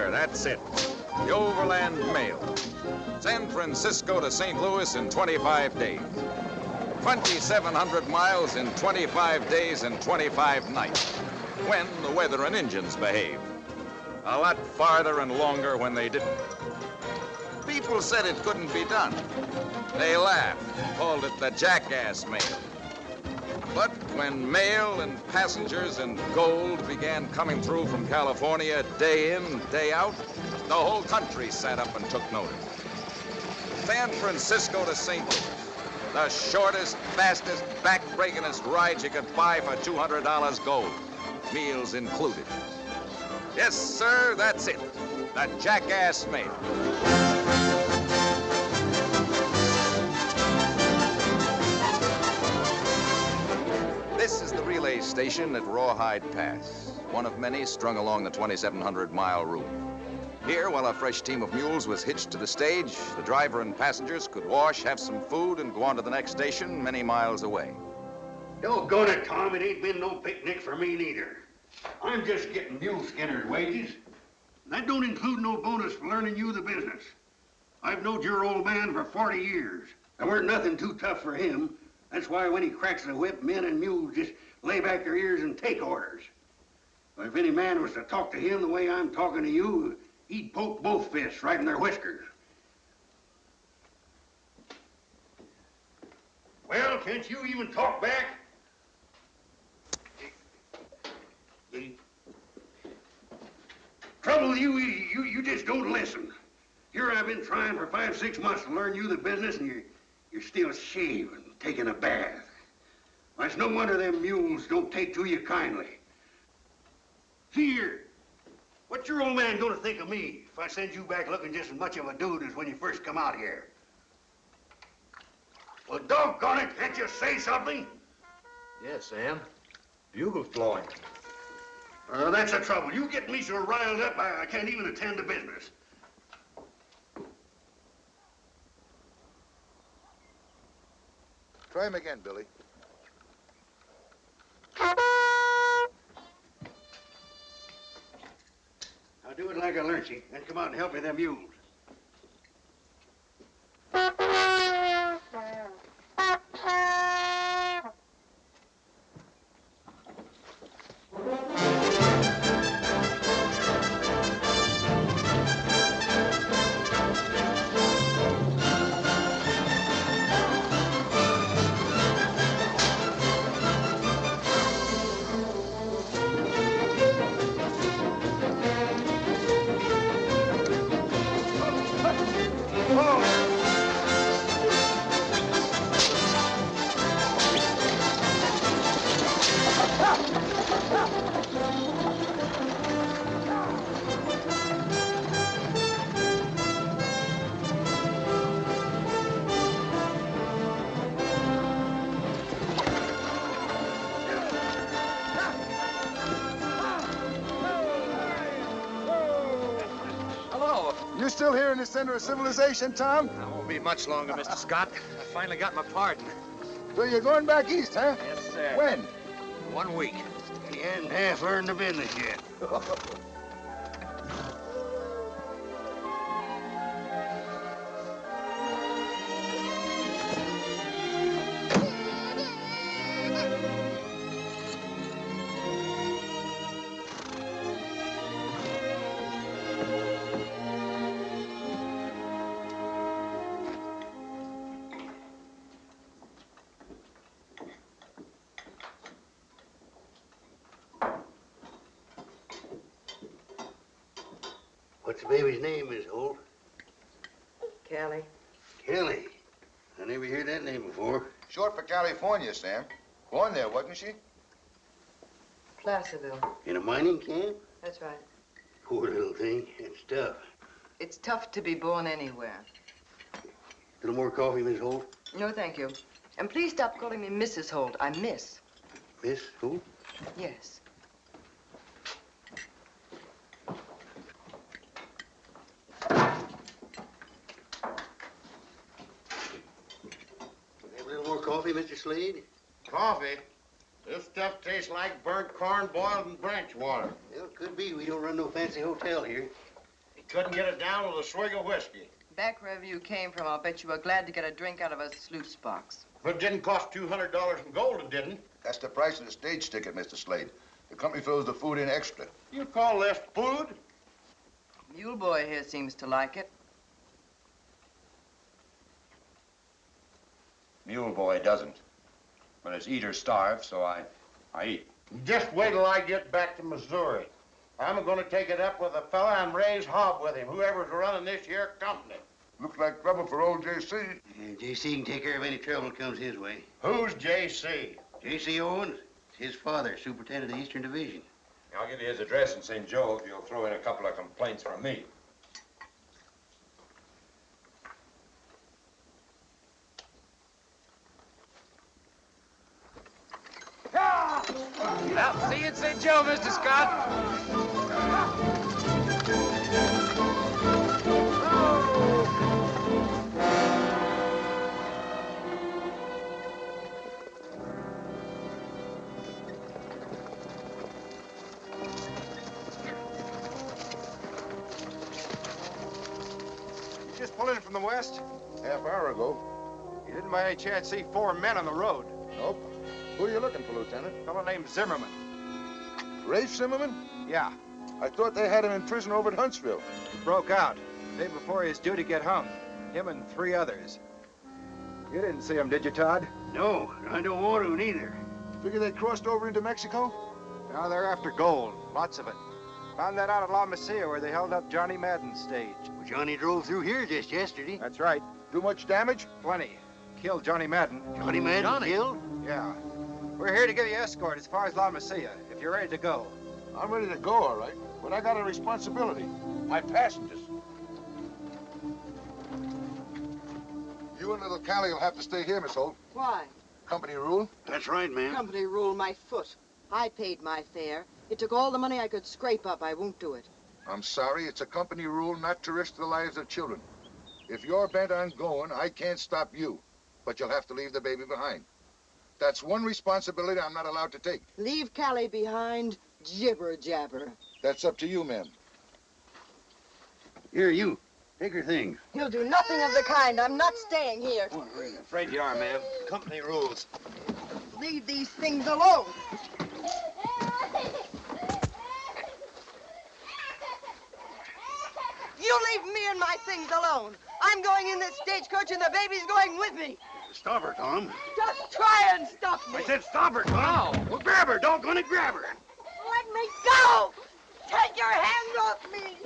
sir, that's it. The Overland Mail. San Francisco to St. Louis in 25 days. 2,700 miles in 25 days and 25 nights. When the weather and engines behave. A lot farther and longer when they didn't. People said it couldn't be done. They laughed, called it the jackass mail. But when mail and passengers and gold began coming through from California day in, day out, the whole country sat up and took notice. San Francisco to St. Louis, the shortest, fastest, back-breakingest ride you could buy for $200 gold, meals included. Yes, sir, that's it, the jackass mail. This is the relay station at Rawhide Pass, one of many strung along the 2,700-mile route. Here, while a fresh team of mules was hitched to the stage, the driver and passengers could wash, have some food, and go on to the next station many miles away. Doggone it, Tom, it ain't been no picnic for me neither. I'm just getting mule skinner's wages. That don't include no bonus for learning you the business. I've knowed your old man for 40 years. There weren't nothing too tough for him. That's why when he cracks the whip, men and mules just lay back their ears and take orders. But if any man was to talk to him the way I'm talking to you, he'd poke both fists right in their whiskers. Well, can't you even talk back? Trouble with you just don't listen. Here I've been trying for 5, 6 months to learn you the business, and you're still shaving, taking a bath. Well, it's no wonder them mules don't take to you kindly. See here, what's your old man gonna think of me if I send you back looking just as much of a dude as when you first come out here? Well, doggone it, can't you say something? Yes, Sam. Bugle's blowing. That's the trouble. You get me so riled up, I can't even attend to business. Try him again, Billy. I'll do it like I learned you, then come out and help me them mules. You still here in the center of civilization, Tom? I won't be much longer, Mr. Scott. I finally got my pardon. So you're going back east, huh? Yes, sir. When? 1 week. You hadn't half earned the business yet. What's the baby's name, Miss Holt? Kelly. Kelly. I never heard that name before. Short for California, Sam. Born there, wasn't she? Placerville. In a mining camp? That's right. Poor little thing. It's tough. It's tough to be born anywhere. Little more coffee, Miss Holt? No, thank you. And please stop calling me Mrs. Holt. I'm Miss. Miss Holt? Yes. Have a little more coffee, Mr. Slade? Coffee? This stuff tastes like burnt corn boiled in branch water. Well, it could be. We don't run no fancy hotel here. Couldn't get it down with a swig of whiskey. Back wherever you came from, I'll bet you were glad to get a drink out of a sluice box. But it didn't cost $200 in gold, it didn't. That's the price of the stage ticket, Mr. Slade. The company throws the food in extra. You call this food? Mule boy here seems to like it. Mule boy doesn't. But his eaters starve, so I eat. Just wait till I get back to Missouri. I'm gonna take it up with a fella and raise hob with him, whoever's running this here company. Looks like trouble for old J.C. J.C. can take care of any trouble that comes his way. Who's J.C.? J.C. Owens? It's his father, superintendent of the Eastern Division. I'll give you his address in St. Joe if you'll throw in a couple of complaints from me. Well, see you in St. Joe, Mr. Scott. You just pulled in from the west? Half hour ago. You didn't by any chance see 4 men on the road? Nope. Who are you looking for, Lieutenant? A fellow named Zimmerman. Rafe Zimmerman? Yeah, I thought they had him in prison over at Huntsville. he broke out. The day before he was due to get hung. Him and 3 others. You didn't see him, did you, Todd? No, I don't want to neither. Figure they crossed over into Mexico? Now they're after gold. Lots of it. Found that out at La Mesilla where they held up Johnny Madden's stage. Well, Johnny drove through here just yesterday. That's right. Do much damage? Plenty. Killed Johnny Madden. Johnny Madden killed? Yeah. We're here to give you escort as far as La Mesilla, if you're ready to go. I'm ready to go, all right. But I got a responsibility. My passengers. You and little Callie will have to stay here, Miss Holt. Why? Company rule. That's right, ma'am. Company rule my foot. I paid my fare. It took all the money I could scrape up. I won't do it. I'm sorry, it's a company rule not to risk the lives of children. If you're bent on going, I can't stop you. But you'll have to leave the baby behind. That's one responsibility I'm not allowed to take. Leave Callie behind, jibber jabber. That's up to you, ma'am. Here, you. Take her things. He'll do nothing of the kind. I'm not staying here. Afraid you are, ma'am. Company rules. Leave these things alone. You leave me and my things alone. I'm going in this stagecoach and the baby's going with me. Stop her, Tom. Just try and stop me. I said stop her, Tom. Well, grab her. Doggone it, grab her. Let me go. Take your hands off me.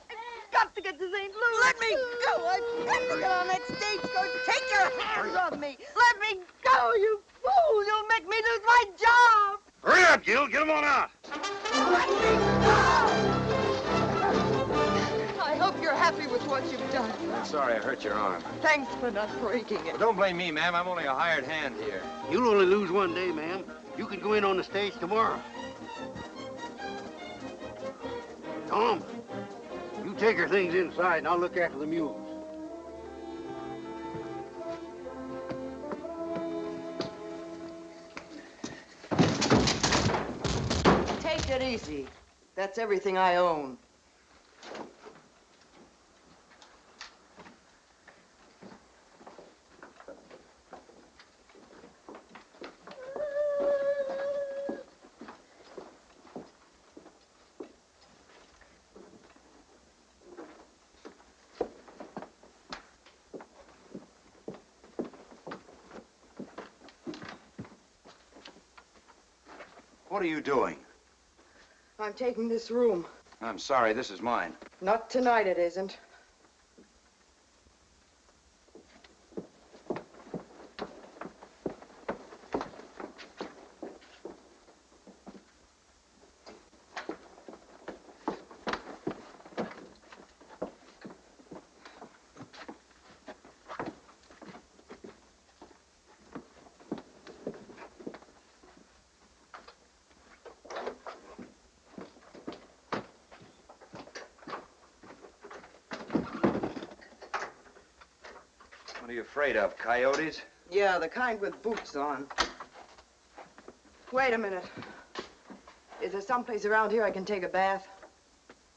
I've got to get to St. Louis. Let me go. I've got to get on that stagecoach. Take your hands off me. Let me go, you fool. You'll make me lose my job. Hurry up, Gil. Get him on out. Let me go. I hope you're happy with what you've done. I'm sorry I hurt your arm. Thanks for not breaking it. Well, don't blame me, ma'am. I'm only a hired hand here. You'll only lose one day, ma'am. You can go in on the stage tomorrow. Tom, you take her things inside, and I'll look after the mules. Take it easy. That's everything I own. What are you doing? I'm taking this room. I'm sorry, this is mine. Not tonight, it isn't. What are you afraid of, coyotes? Yeah, the kind with boots on. Wait a minute. Is there someplace around here I can take a bath?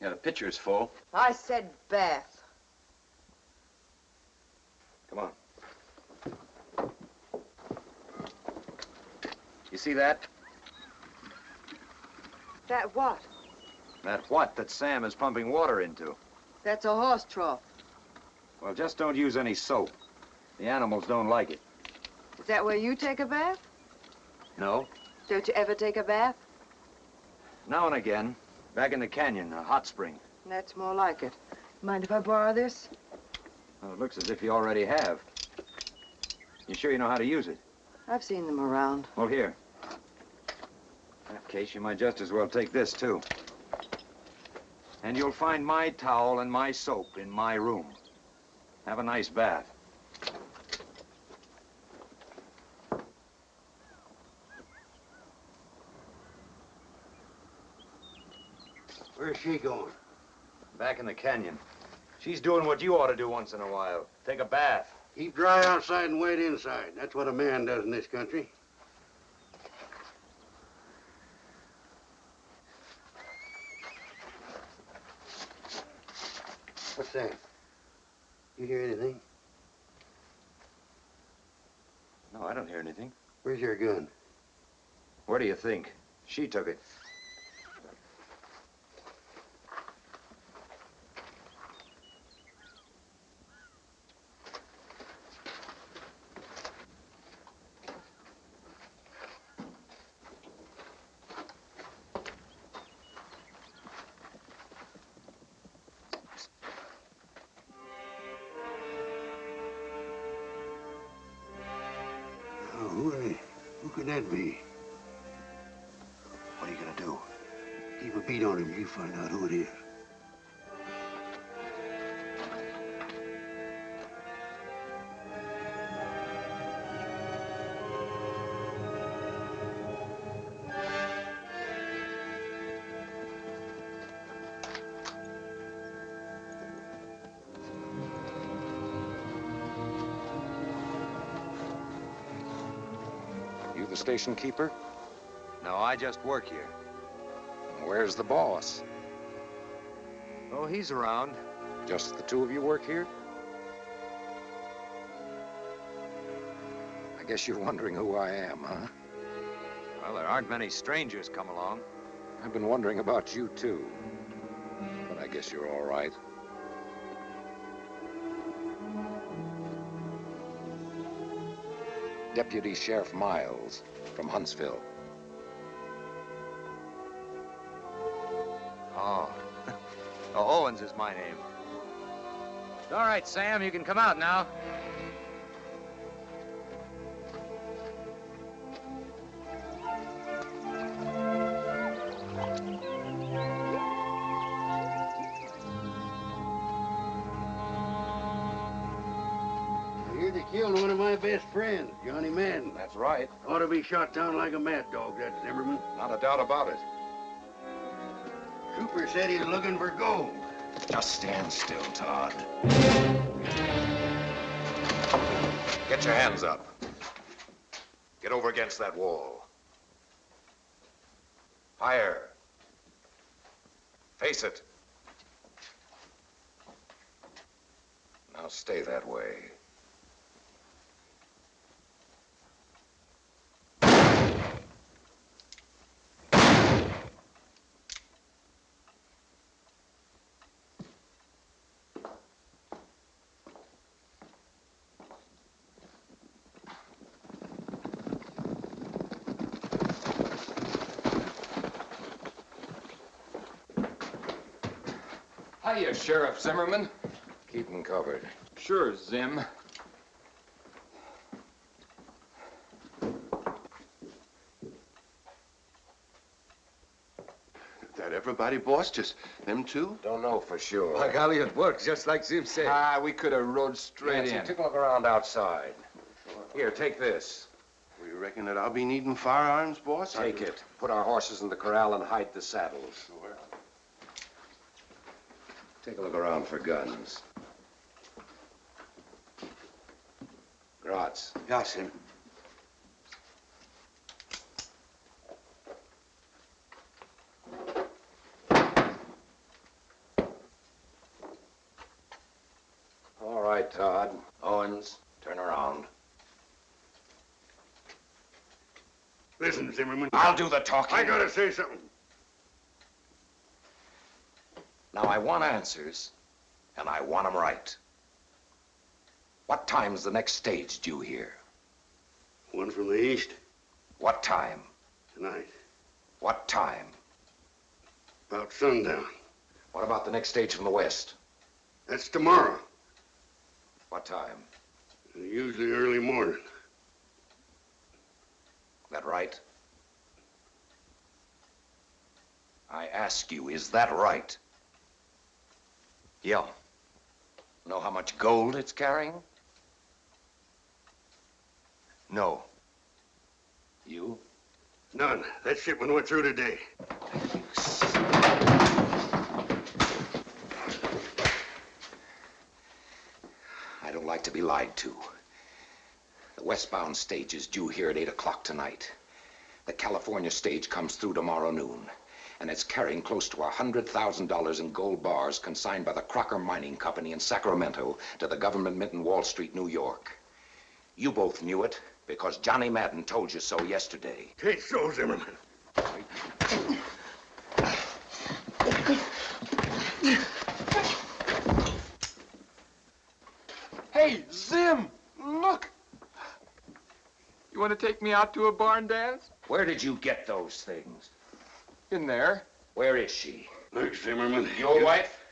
Yeah, the pitcher's full. I said bath. Come on. You see that? That what? That what that Sam is pumping water into. That's a horse trough. Well, just don't use any soap. The animals don't like it. Is that where you take a bath? No? Don't you ever take a bath? Now and again. Back in the canyon, a hot spring. That's more like it. Mind if I borrow this? Well, it looks as if you already have. You sure you know how to use it? I've seen them around. Well, here. In that case, you might just as well take this, too. And you'll find my towel and my soap in my room. Have a nice bath. Where's she going? Back in the canyon. She's doing what you ought to do once in a while. Take a bath. Keep dry outside and wet inside. That's what a man does in this country. What's that? You hear anything? No, I don't hear anything. Where's your gun? Where do you think? She took it. Oh, who could that be? What are you gonna do? Keep a beat on him. You find out who it is. You the station keeper? No, I just work here. Where's the boss? Oh, he's around. Just the two of you work here? I guess you're wondering who I am, huh? Well, there aren't many strangers come along. I've been wondering about you, too. But I guess you're all right. Deputy Sheriff Miles from Huntsville. Oh. Oh, Owens is my name. All right, Sam, you can come out now. I hear they killed one of my best friends, Johnny Madden. That's right. Ought to be shot down like a mad dog, that Zimmerman. Not a doubt about it. Trooper said he was looking for gold. Just stand still, Todd. Get your hands up. Get over against that wall. Fire. Face it. Now stay that way. Hiya, Sheriff Zimmerman. Keep them covered. Sure, Zim. That everybody, boss? Just them two? Don't know for sure. By golly, it works, just like Zim said. We could have rode straight in. Take a look around outside. Here, take this. Well, you reckon that I'll be needing firearms, boss? Take it. Put our horses in the corral and hide the saddles. Sure. Take a look around for guns. Grots. Yes, him. right, Todd. Owens, turn around. Listen, Zimmerman. I'll do the talking. I gotta say something. Now, I want answers, and I want them right. What time's the next stage due here? One from the east. What time? Tonight. What time? About sundown. What about the next stage from the west? That's tomorrow. What time? Usually early morning. That right? I ask you, is that right? Yeah. Know how much gold it's carrying? No. You? None. That shipment went through today. I don't like to be lied to. The westbound stage is due here at 8 o'clock tonight. The California stage comes through tomorrow noon, and it's carrying close to $100,000 in gold bars consigned by the Crocker Mining Company in Sacramento to the government mint in Wall Street, New York. You both knew it because Johnny Madden told you so yesterday. Take so, Zimmerman. Hey, Zim! Look! You want to take me out to a barn dance? Where did you get those things? In there. Where is she? Look, Zimmerman. Your wife?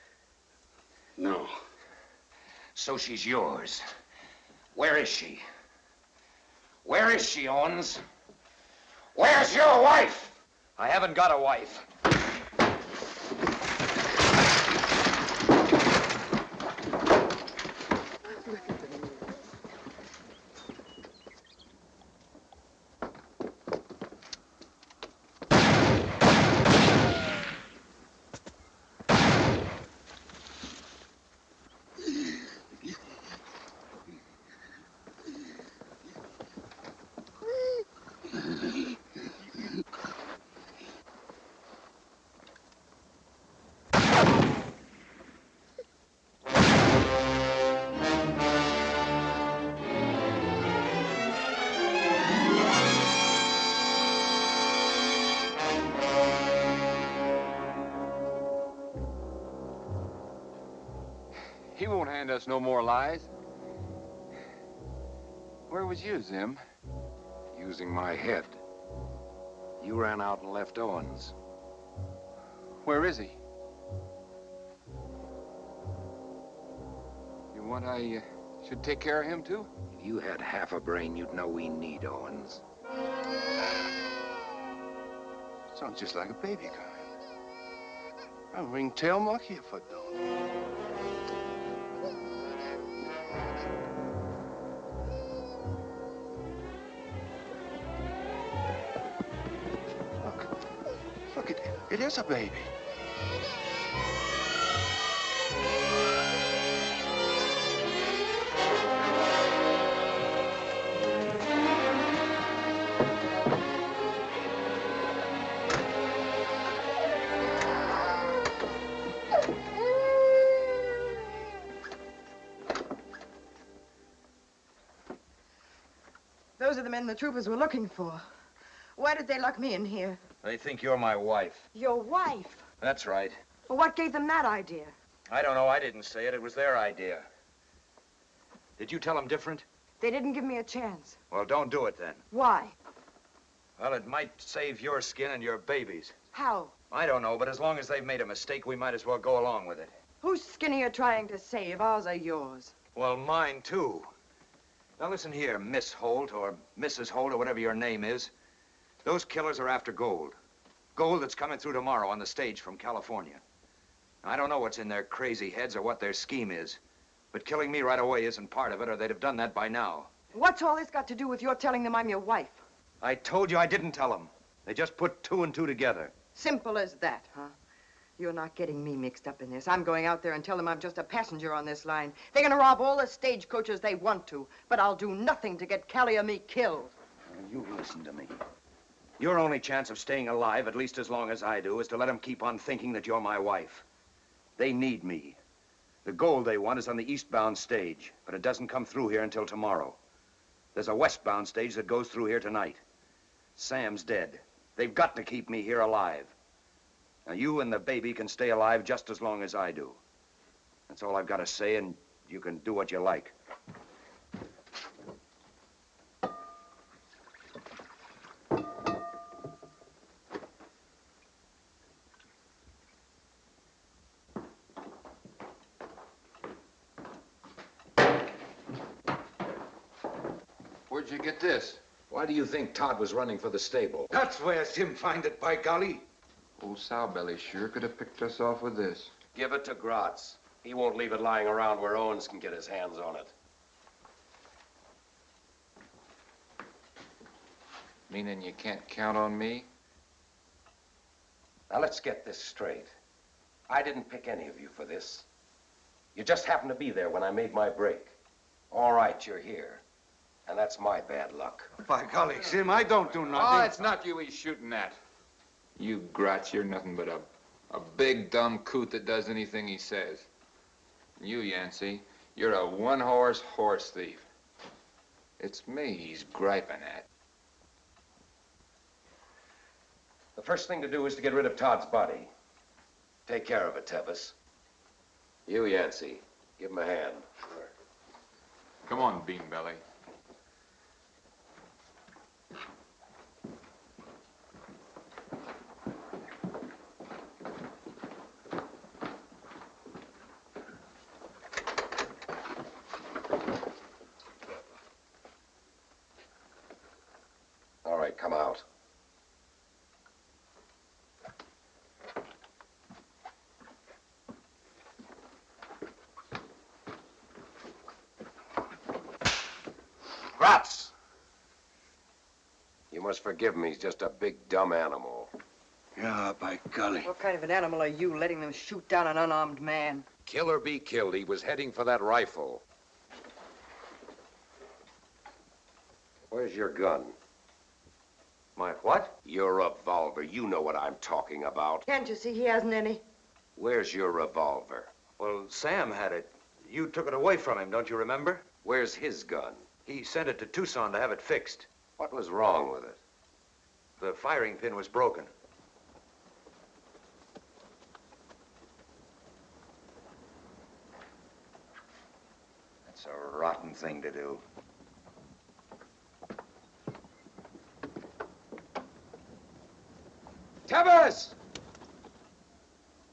No. So she's yours. Where is she? Where is she, Owens? Where's your wife? I haven't got a wife. He won't hand us no more lies. Where was you, Zim? Using my head. You ran out and left Owens. Where is he? You want I should take care of him, too? If you had half a brain, you'd know we need Owens. Sounds just like a baby crying. A ringtail monkey if I don't. Look, it is a baby. Those are the men the troopers were looking for. Why did they lock me in here? They think you're my wife. Your wife? That's right. Well, what gave them that idea? I don't know. I didn't say it. It was their idea. Did you tell them different? They didn't give me a chance. Well, don't do it then. Why? Well, it might save your skin and your baby's. How? I don't know, but as long as they've made a mistake, we might as well go along with it. Whose skin are you trying to save? Ours or yours? Well, mine, too. Now, listen here, Miss Holt, or Mrs. Holt, or whatever your name is. Those killers are after gold. Gold that's coming through tomorrow on the stage from California. I don't know what's in their crazy heads or what their scheme is, but killing me right away isn't part of it, or they'd have done that by now. What's all this got to do with your telling them I'm your wife? I told you I didn't tell them. They just put two and two together. Simple as that, huh? You're not getting me mixed up in this. I'm going out there and tell them I'm just a passenger on this line. They're gonna rob all the stagecoaches they want to, but I'll do nothing to get Callie or me killed. You listen to me. Your only chance of staying alive, at least as long as I do, is to let them keep on thinking that you're my wife. They need me. The gold they want is on the eastbound stage, but it doesn't come through here until tomorrow. There's a westbound stage that goes through here tonight. Sam's dead. They've got to keep me here alive. Now, you and the baby can stay alive just as long as I do. That's all I've got to say, and you can do what you like. Where'd you get this? Why do you think Todd was running for the stable? That's where Sim find it, by golly. Old Sowbelly sure could have picked us off with this. Give it to Gratz. He won't leave it lying around where Owens can get his hands on it. Meaning you can't count on me? Now, let's get this straight. I didn't pick any of you for this. You just happened to be there when I made my break. All right, you're here. And that's my bad luck. By golly, Sim, I don't do nothing. Oh, it's not you he's shooting at. You Gratz, you're nothing but a big, dumb coot that does anything he says. And you, Yancey, you're a one-horse horse thief. It's me he's griping at. The first thing to do is to get rid of Todd's body. Take care of it, Tevis. You, Yancey, give him a hand. Come on, Beanbelly. All right, come out. Gratz! You must forgive him. He's just a big, dumb animal. Yeah, by golly. What kind of an animal are you, letting them shoot down an unarmed man? Kill or be killed, he was heading for that rifle. Where's your gun? My what? Your revolver. You know what I'm talking about. Can't you see he hasn't any? Where's your revolver? Well, Sam had it. You took it away from him, don't you remember? Where's his gun? He sent it to Tucson to have it fixed. What was wrong with it? The firing pin was broken. That's a rotten thing to do. Tevis!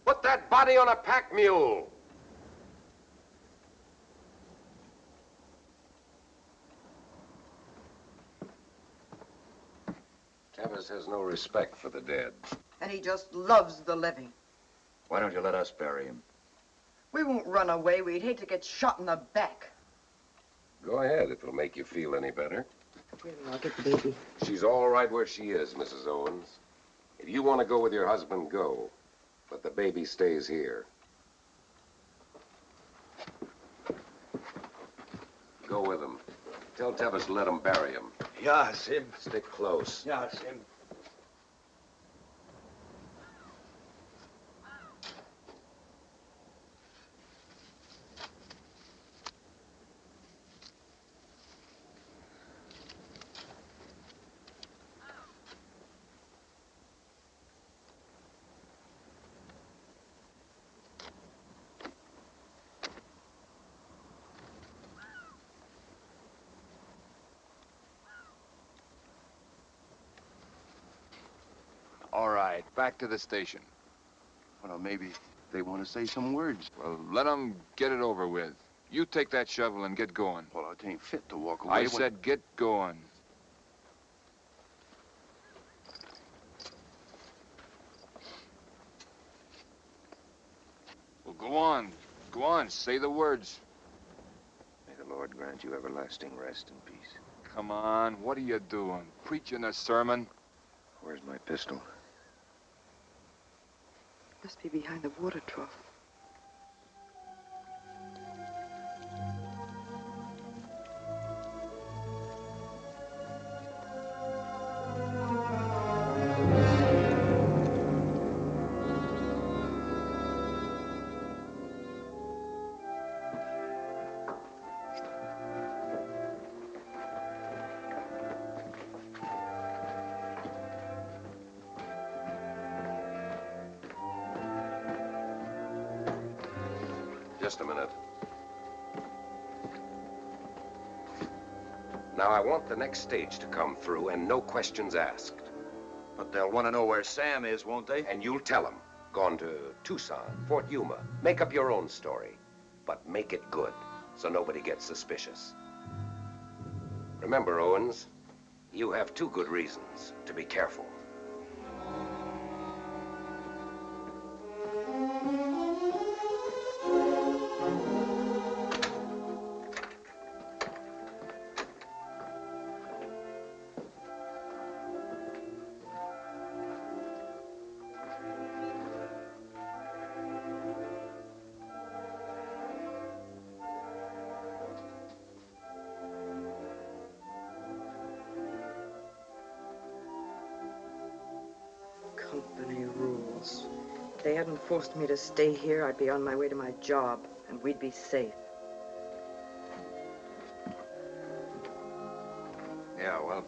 Put that body on a pack mule. Tevis has no respect for the dead. And he just loves the living. Why don't you let us bury him? We won't run away. We'd hate to get shot in the back. Go ahead, if it'll make you feel any better. Wait a minute, I'll get the baby. She's all right where she is, Mrs. Owens. If you want to go with your husband, go. But the baby stays here. Go with him. Tell Tevis to let him bury him. Yeah, Sim. Stick close. Yeah, Sim. All right, back to the station. Well, maybe they want to say some words. Well, let them get it over with. You take that shovel and get going. Well, it ain't fit to walk away I when... said get going. Well, go on. Go on, say the words. May the Lord grant you everlasting rest and peace. Come on, what are you doing? Preaching a sermon? Where's my pistol? Must be behind the water trough. Just a minute. Now, I want the next stage to come through and no questions asked. But they'll want to know where Sam is, won't they? And you'll tell them. Gone to Tucson, Fort Yuma. Make up your own story. But make it good, so nobody gets suspicious. Remember, Owens, you have two good reasons to be careful. Company rules. If they hadn't forced me to stay here, I'd be on my way to my job, and we'd be safe. Yeah, well,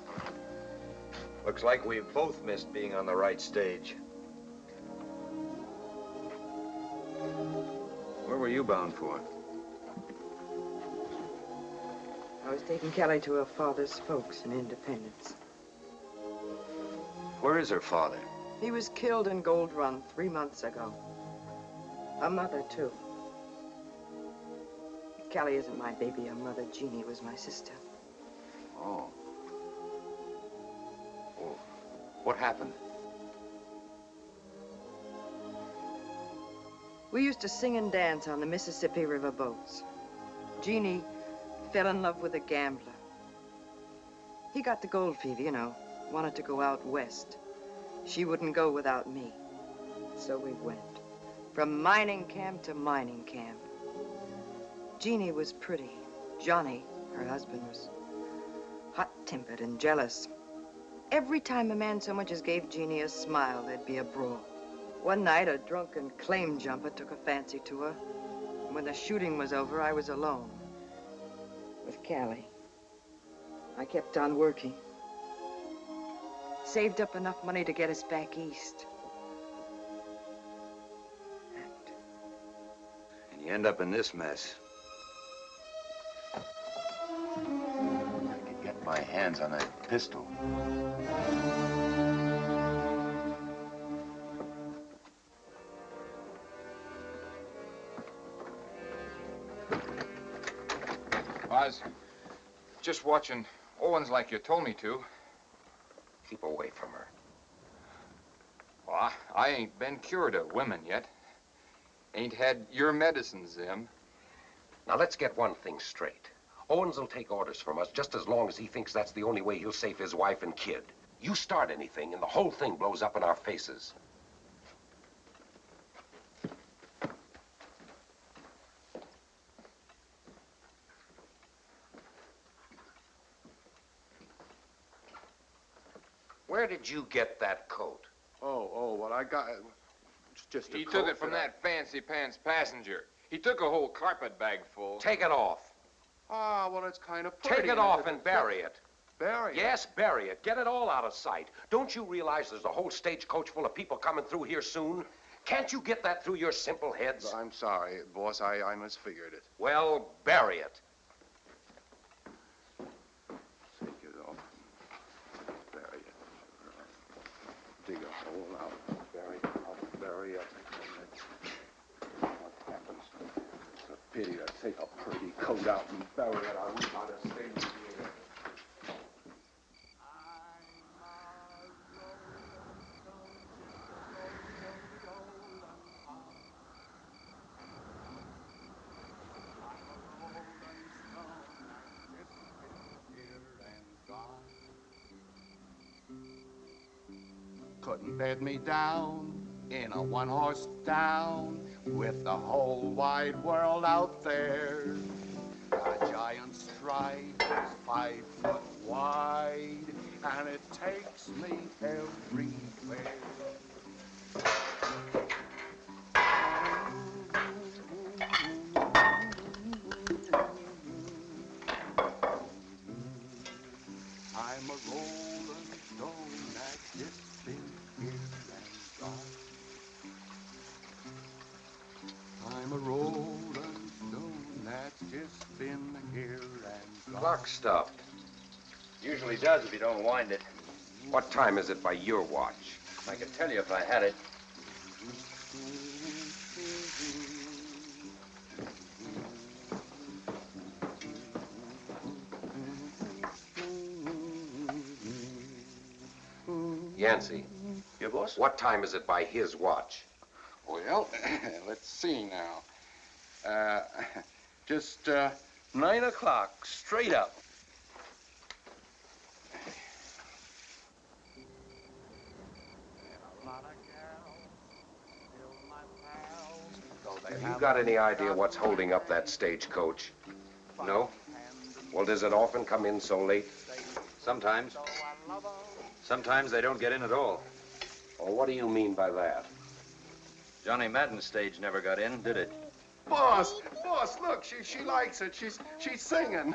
looks like we've both missed being on the right stage. Where were you bound for? I was taking Kelly to her father's folks in Independence. Where is her father? He was killed in Gold Run 3 months ago. Her mother, too. Kelly isn't my baby. Her mother, Jeannie, was my sister. Oh. Well, what happened? We used to sing and dance on the Mississippi River boats. Jeannie fell in love with a gambler. He got the gold fever, you know, wanted to go out west. She wouldn't go without me. So we went. From mining camp to mining camp. Jeannie was pretty. Johnny, her husband, was hot-tempered and jealous. Every time a man so much as gave Jeannie a smile, there'd be a brawl. One night, a drunken claim jumper took a fancy to her. And when the shooting was over, I was alone with Callie. I kept on working. Saved up enough money to get us back east. And you end up in this mess. I could get my hands on that pistol. Oz, just watching Owens like you told me to. Keep away from her. Well, I ain't been cured of women yet. Ain't had your medicines, Zim. Now, let's get one thing straight. Owens will take orders from us just as long as he thinks that's the only way he'll save his wife and kid. You start anything, and the whole thing blows up in our faces. Where did you get that coat? Well, I got it. It's just a He coat took it from that fancy pants passenger. He took a whole carpet bag full. Take it off. Ah, well, it's kind of pretty. Take it off and bury it. Bury it? Yes, bury it. Get it all out of sight. Don't you realize there's a whole stagecoach full of people coming through here soon? Can't you get that through your simple heads? I'm sorry, boss. I misfigured it. Well, bury it. Take it off. Bury it. Dig a hole out. Bury it. I'll bury it. What happens? It's a pity to take a pretty coat out and bury it. I wish I'd have stayed here. Couldn't bed me down in a one-horse town with the whole wide world out there. A giant stride is 5 foot wide, and it takes me everywhere. I'm a rolling stone that just been here and gone. I'm a rolling been here and gone. Clock stopped. Usually does if you don't wind it. What time is it by your watch? I could tell you if I had it. Yancey, Yeah, boss? what time is it by his watch? Well, let's see now. Just 9 o'clock, straight up. Have you got any idea what's holding up that stagecoach? No? Well, does it often come in so late? Sometimes. Sometimes they don't get in at all. Well, what do you mean by that? Johnny Madden's stage never got in, did it? Boss, look, she likes it. She's singing.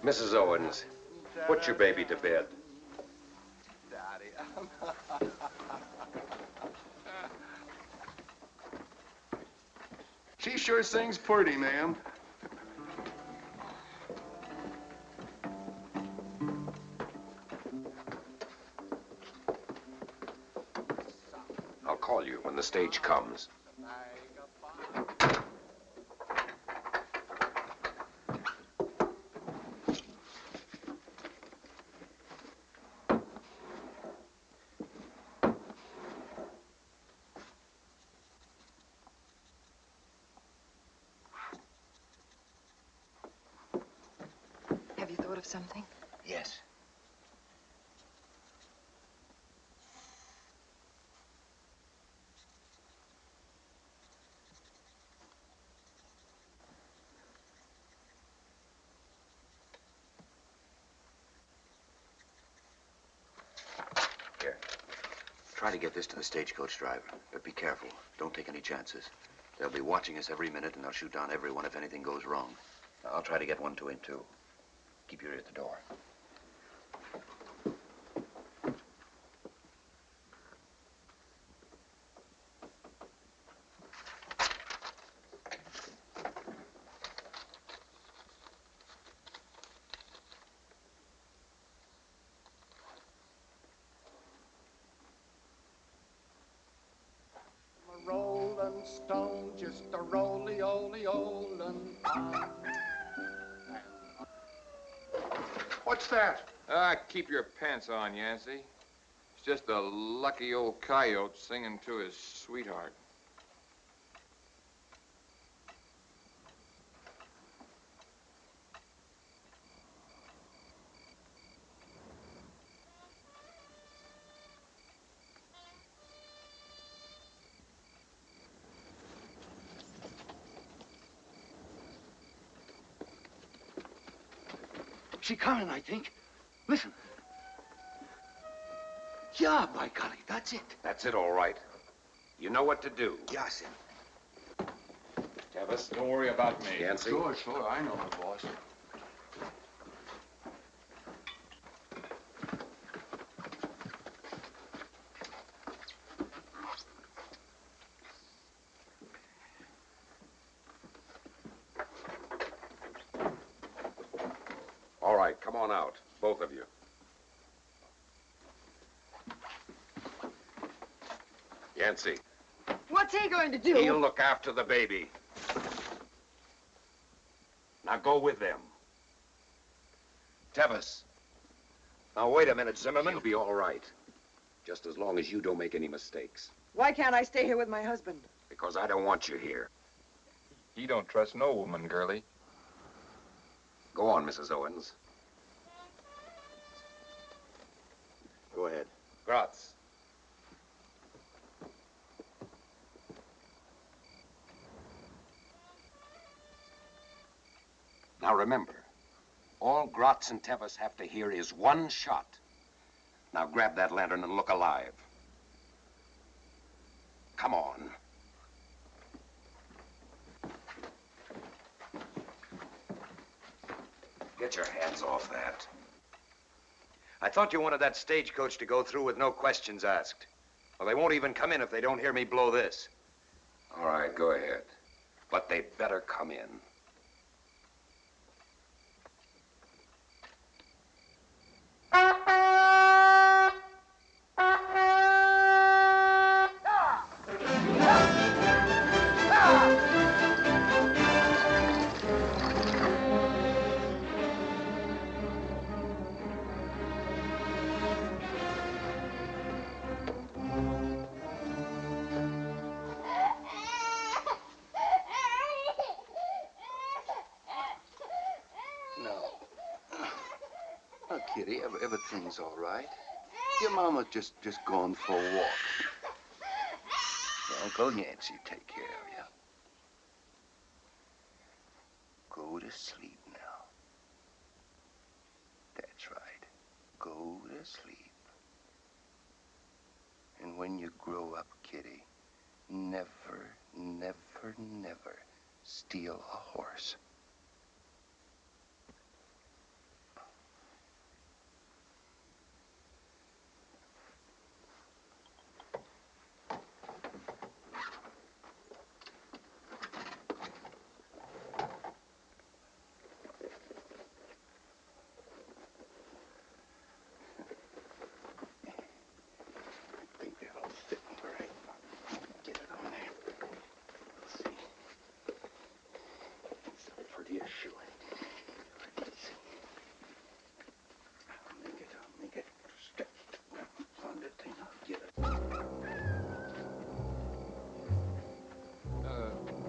Mrs. Owens, put your baby to bed. She sure sings pretty, ma'am. I'll call you when the stage comes. Have you thought of something? Yes. Here. Try to get this to the stagecoach driver, but be careful. Don't take any chances. They'll be watching us every minute, and they'll shoot down everyone if anything goes wrong. I'll try to get one to him, too. Keep your ear at the door. A rolling stone, just a roly-oly-olin'. What's that? Keep your pants on, Yancey. It's just a lucky old coyote singing to his sweetheart. She coming, I think. Listen. Yeah, by golly, that's it. That's it, all right. You know what to do. Yes, Tevis, Don't worry about me. Yancey. Sure, I know it, boss. All right, come on out, both of you. Yancey, What's he going to do? he'll look after the baby. Now go with them. Tevis. Now, wait a minute, Zimmerman. He'll be all right. Just as long as you don't make any mistakes. Why can't I stay here with my husband? Because I don't want you here. He don't trust no woman, girlie. Go on, Mrs. Owens. Go ahead. Gratz. Now remember, all Gratz and Tevis have to hear is one shot. Now grab that lantern and look alive. Come on. Get your hands off that. I thought you wanted that stagecoach to go through with no questions asked. Well, they won't even come in if they don't hear me blow this. All right, go ahead. But they better come in. Oh, Kitty, everything's all right. Your mama's just going for a walk. Uncle Yancey take care of you. Go to sleep now. That's right. Go to sleep. And when you grow up, Kitty, never, never, never steal a horse.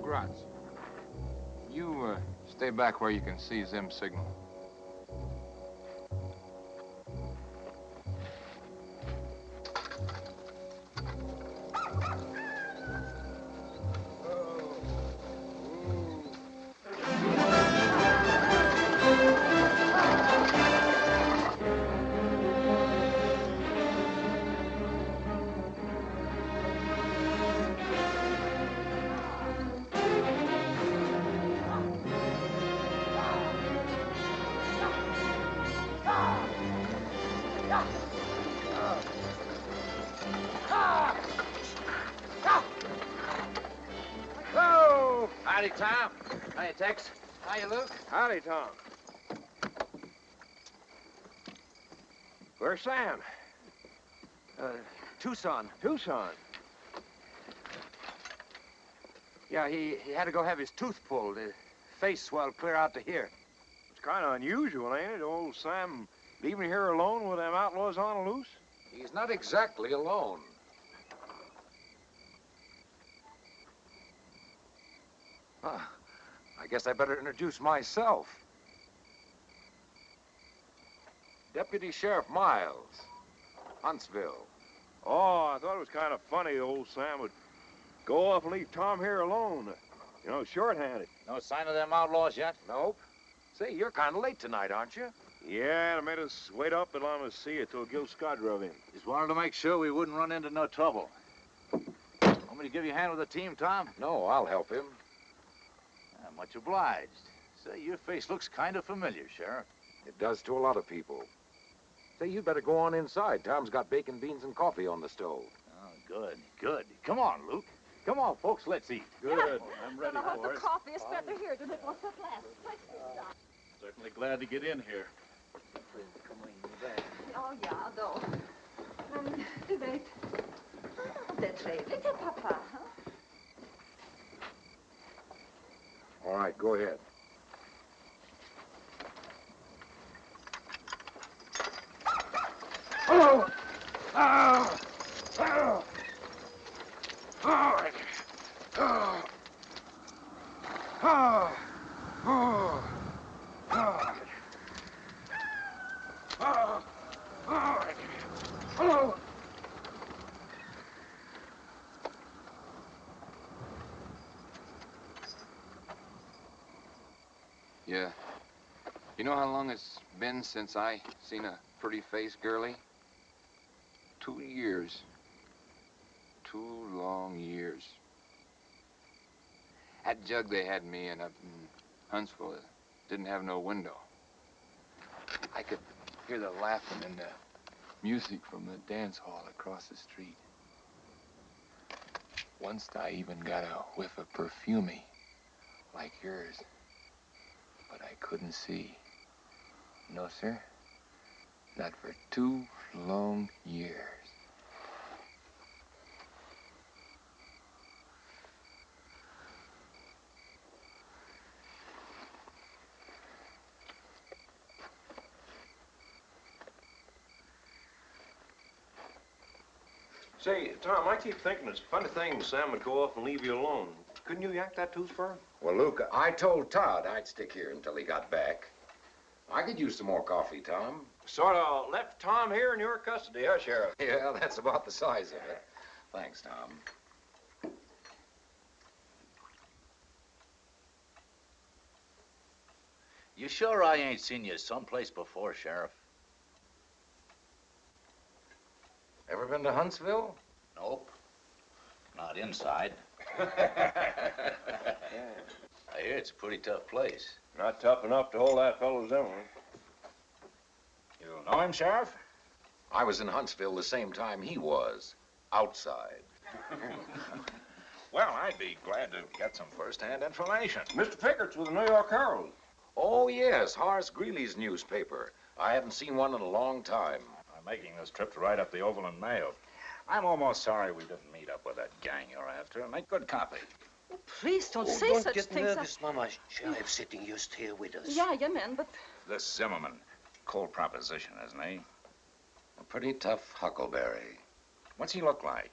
Gratz, you stay back where you can see Zim's signal. Hello! Howdy, Tom. Hiya, Tex. Hiya, Luke. Howdy, Tom. Where's Sam? Tucson. Tucson. Yeah, he had to go have his tooth pulled. His face swelled clear out to here. It's kind of unusual, ain't it? Old Sam leaving here alone with them outlaws on the loose? He's not exactly alone. I guess I better introduce myself. Deputy Sheriff Miles, Huntsville. Oh, I thought it was kind of funny old Sam would go off and leave Tom here alone. You know, short-handed. No sign of them outlaws yet? Nope. Say, you're kind of late tonight, aren't you? Yeah, they made us wait up and let us see it till Gil Scott drove in. Just wanted to make sure we wouldn't run into no trouble. Want me to give you a hand with the team, Tom? No, I'll help him. Much obliged. Say, your face looks kind of familiar, Sheriff. It does to a lot of people. Say, you'd better go on inside. Tom's got bacon, beans, and coffee on the stove. Oh, good, good. Come on, Luke. Come on, folks, let's eat. Good. I'm ready for it. The coffee is better here than it was at last. Certainly glad to get in here. Oh, ja, då. Men du vet, det är trevligt här, pappa. All right, go ahead. Oh! Oh! Oh! Oh! Oh! Oh! Oh! Oh! Oh! Oh! Yeah. You know how long it's been since I seen a pretty-faced girlie? 2 years. 2 long years. That jug they had me in up in Huntsville didn't have no window. I could hear the laughing and the music from the dance hall across the street. Once I even got a whiff of perfumey, like yours. But I couldn't see. No, sir. Not for 2 long years. Say, Tom, I keep thinking it's a funny thing Sam would go off and leave you alone. Couldn't you yank that tooth for him? Well, Luke, I told Todd I'd stick here until he got back. I could use some more coffee, Tom. Sort of left Tom here in your custody, huh, Sheriff? Yeah, that's about the size of it. Thanks, Tom. You sure I ain't seen you someplace before, Sheriff? Ever been to Huntsville? Nope. Not inside. I hear it's a pretty tough place. Not tough enough to hold that fellow's own. You know him, Sheriff? I was in Huntsville the same time he was. Outside. Well, I'd be glad to get some first-hand information. Mr. Pickett's with the New York Herald. Oh, yes, Horace Greeley's newspaper. I haven't seen one in a long time. I'm making this trip to write up the Overland Mail. I'm almost sorry we didn't meet up with that gang you're after. Make good copy. Oh, please don't say don't such get things. nervous, Mama. Sheriff sitting just here with us. Yeah, man, but... This Zimmerman, cold proposition, isn't he? A pretty tough huckleberry. What's he look like?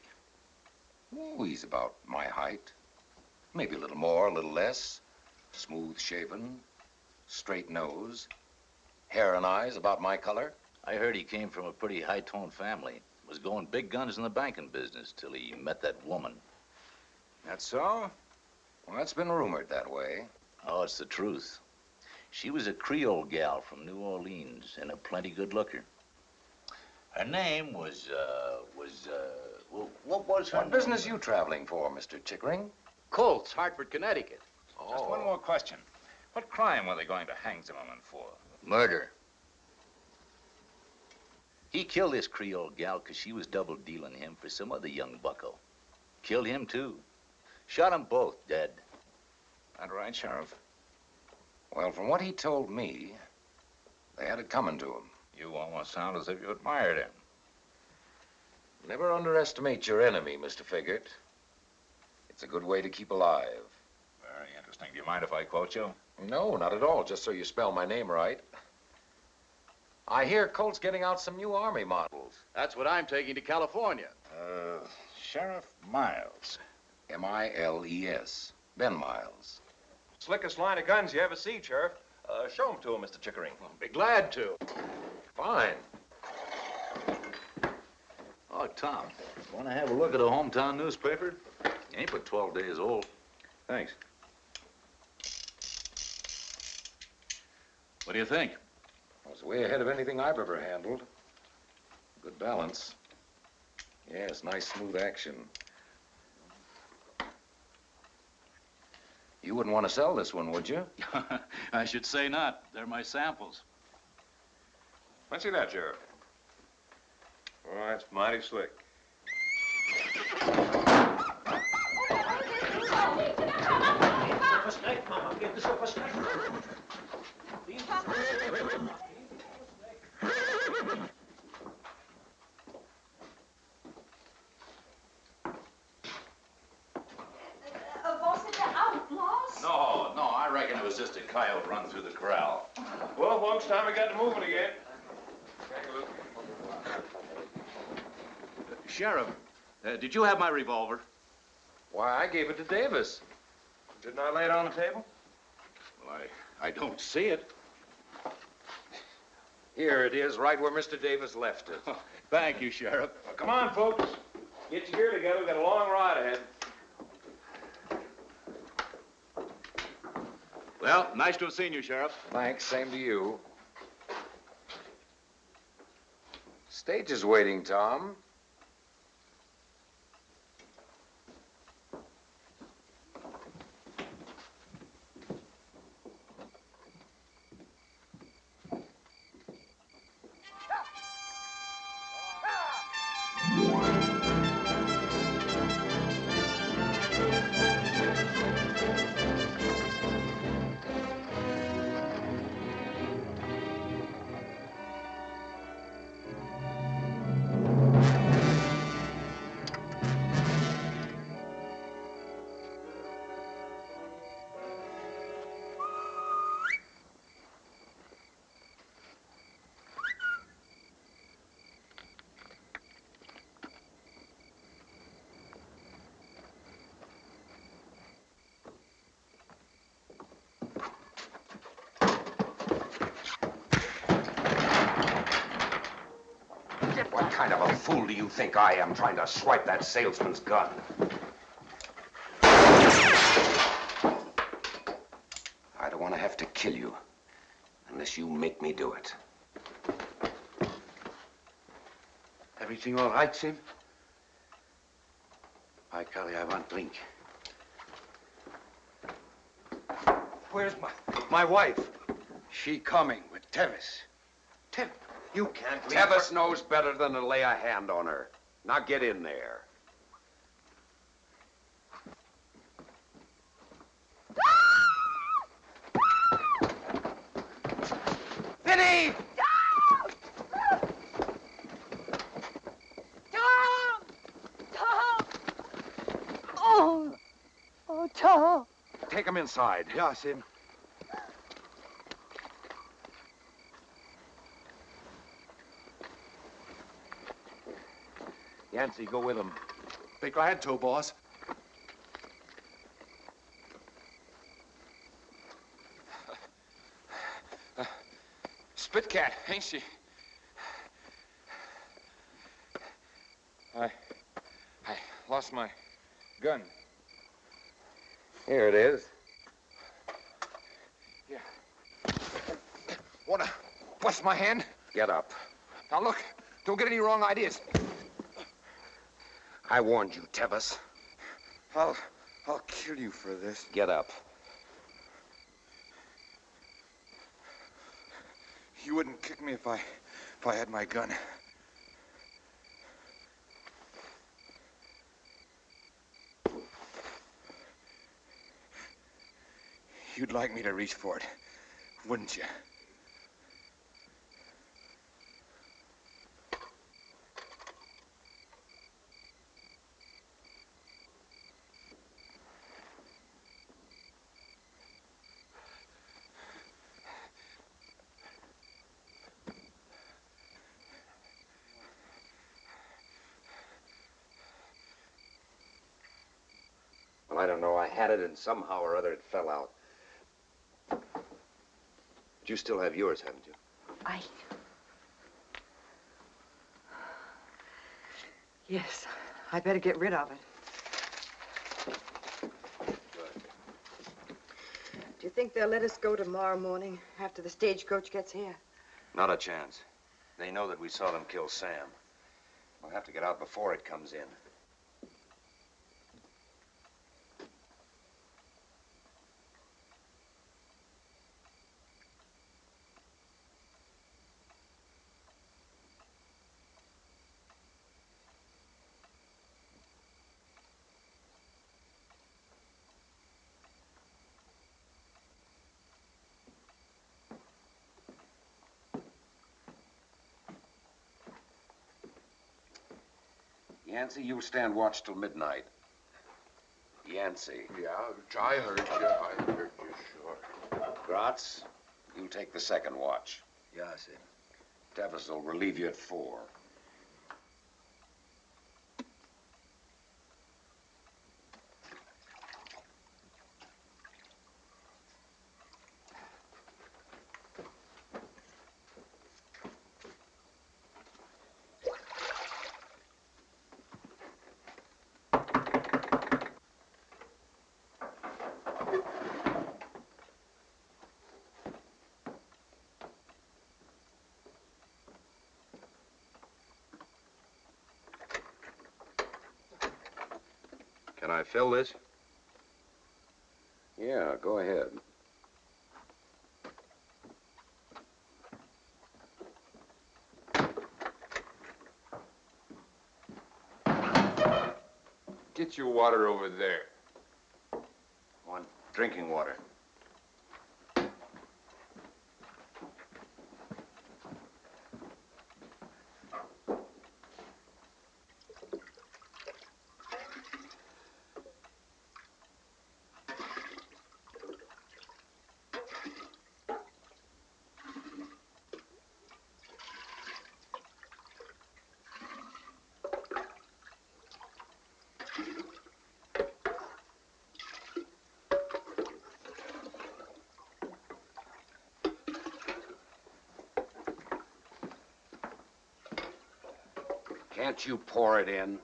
Oh, he's about my height. Maybe a little more, a little less. Smooth-shaven, straight nose, hair and eyes about my color. I heard he came from a pretty high-toned family. Was going big guns in the banking business till he met that woman. That's so? Well, that's been rumored that way. Oh, it's the truth. She was a Creole gal from New Orleans and a plenty good looker. Her name was, what was her What name? business you traveling for, Mr. Chickering? Colts, Hartford, Connecticut. Just one more question. What crime were they going to hang Zimmerman for? Murder. He killed this Creole gal because she was double-dealing him for some other young bucko. Killed him, too. Shot them both dead. That right, Sheriff? Well, from what he told me, they had it coming to him. You almost sound as if you admired him. Never underestimate your enemy, Mr. Figert. It's a good way to keep alive. Very interesting. Do you mind if I quote you? No, not at all, just so you spell my name right. I hear Colt's getting out some new Army models. That's what I'm taking to California. Sheriff Miles. M-I-L-E-S. Ben Miles. Slickest line of guns you ever see, Sheriff. Show 'em to him, Mr. Chickering. I'll be glad to. Fine. Oh, Tom, want to have a look at a hometown newspaper? Ain't but 12 days old. Thanks. What do you think? I was way ahead of anything I've ever handled. Good balance. Yes, nice smooth action. You wouldn't want to sell this one, would you? I should say not. They're my samples. Let's see that, Sheriff. Oh, that's mighty slick. Was it the outlaws? No, I reckon it was just a coyote run through the corral. Well, folks, time we got to moving again. Sheriff, did you have my revolver? Why, I gave it to Davis. Didn't I lay it on the table? Well, I don't see it. Here it is, right where Mr. Davis left it. Thank you, Sheriff. Well, come on, folks. Get your gear together. We've got a long ride ahead. Well, nice to have seen you, Sheriff. Thanks, same to you. Stage is waiting, Tom. fool do you think I am trying to swipe that salesman's gun? I don't want to have to kill you unless you make me do it. Everything all right, Sim? I, Callie, I want drink. Where's my wife? She coming with Tevis. You can't leave Tevis knows better than to lay a hand on her. Now get in there. Vinny! Tom! Tom! Oh! Oh, Tom! Take him inside. Yeah, Sim. Yancey, go with him. Be glad to, boss. Spit cat, ain't she? I lost my gun. Here it is. Yeah. Wanna bust my hand? Get up. Now look, don't get any wrong ideas. I warned you, Tevis. I'll kill you for this. Get up. You wouldn't kick me if I had my gun. You'd like me to reach for it, wouldn't you? Well, I don't know. I had it, and somehow or other it fell out. But you still have yours, haven't you? Yes, I better get rid of it. Do you think they'll let us go tomorrow morning after the stagecoach gets here? Not a chance. They know that we saw them kill Sam. We'll have to get out before it comes in. Yancey, you stand watch till midnight. Yancey. Yeah, I heard you, sure. Gratz, you take the second watch. Yeah, Sim. Tevis will relieve you at 4. Can I fill this? Yeah, go ahead. Get your water over there. Want drinking water. Can't you pour it in?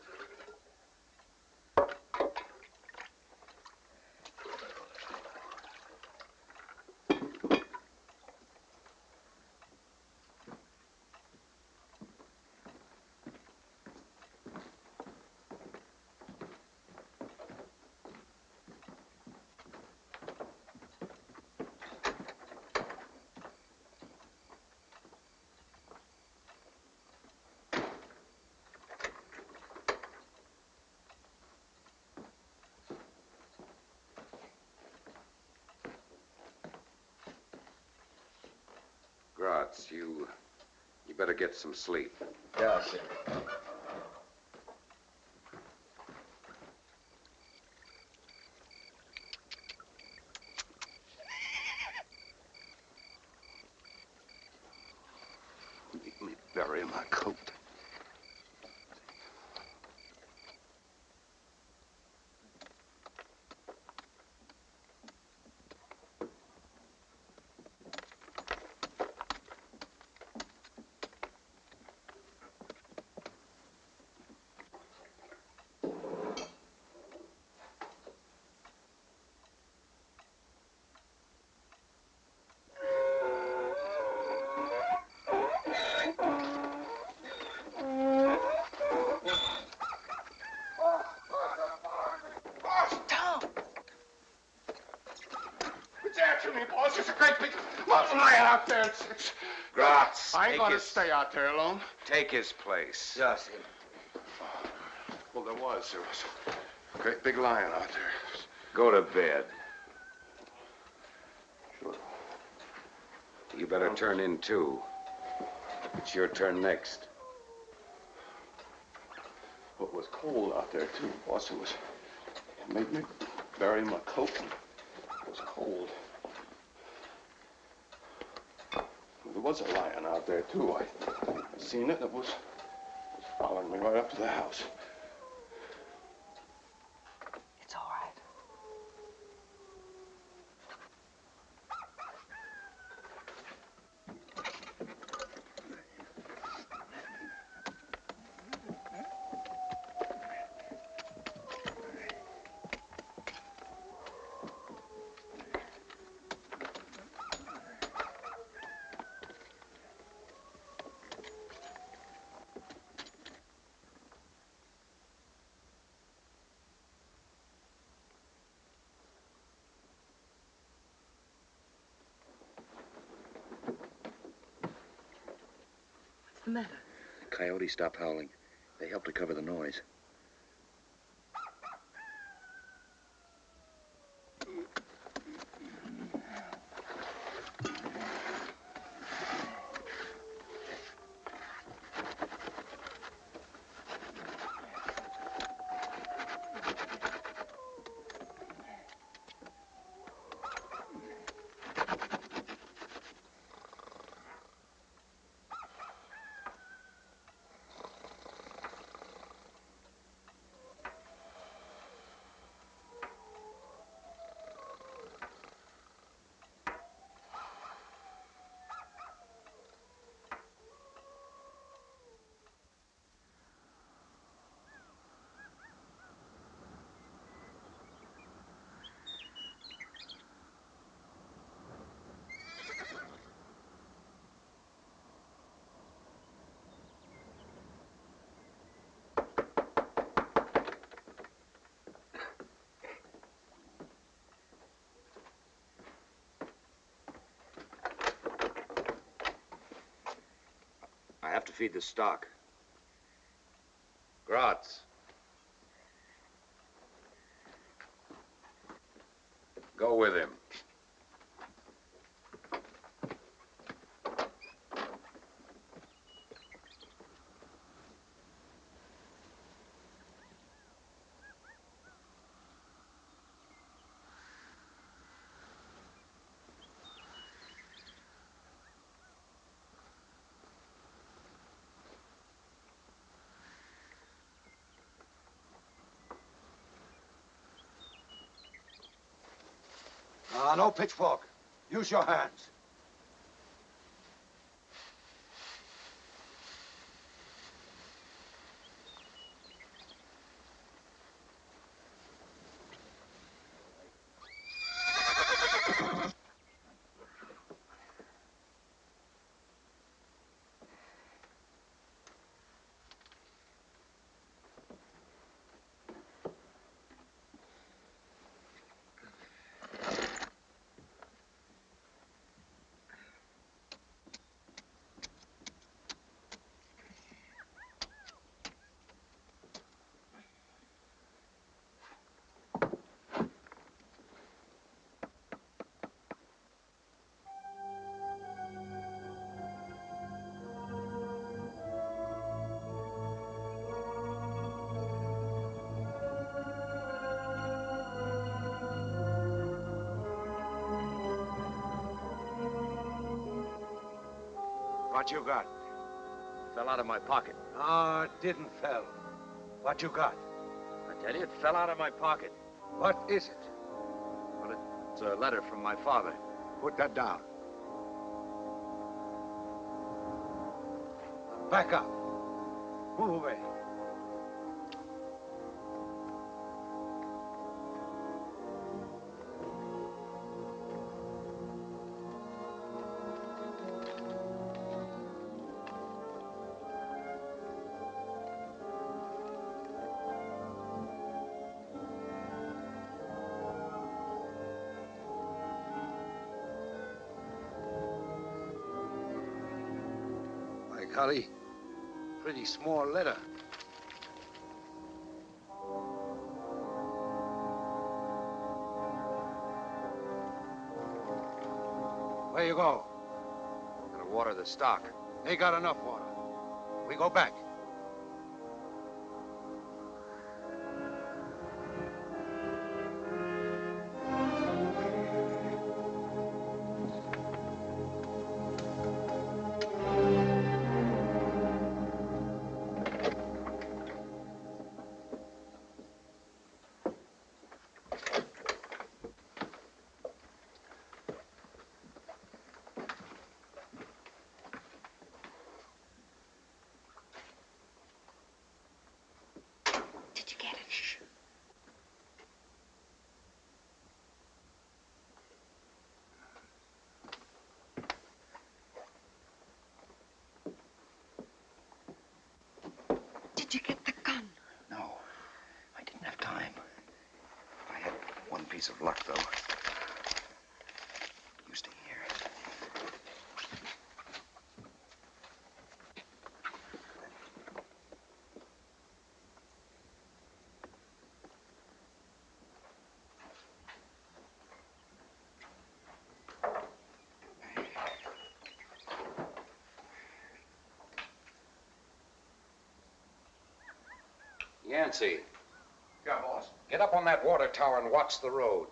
Gratz, you better get some sleep. Yeah, sir. Make me bury my coat. Me, boss. There's a great big mountain lion out there. Gratz, I ain't gonna stay out there alone. Take his place. Yes. Well, there was a great big lion out there. Go to bed. Sure. You better turn in, too. It's your turn next. Well, it was cold out there, too, boss. It made me bury my coat. It was cold. There was a lion out there, too. I seen it. It was following me right up to the house. It's all right. What's the matter? The coyote stopped howling. They helped to cover the noise. I have to feed the stock. Gratz. Go with him. No pitchfork. Use your hands. What you got? Fell out of my pocket. No, it didn't fell. What you got? I tell you, it fell out of my pocket. What is it? Well, it's a letter from my father. Put that down. Back up. Move away. Golly, pretty small letter. Where you go? Gotta water the stock. They got enough water. We go back. Did you get the gun? No, I didn't have time. I had one piece of luck, though. You stay here. Yancey, Yeah, boss. get up on that water tower and watch the road.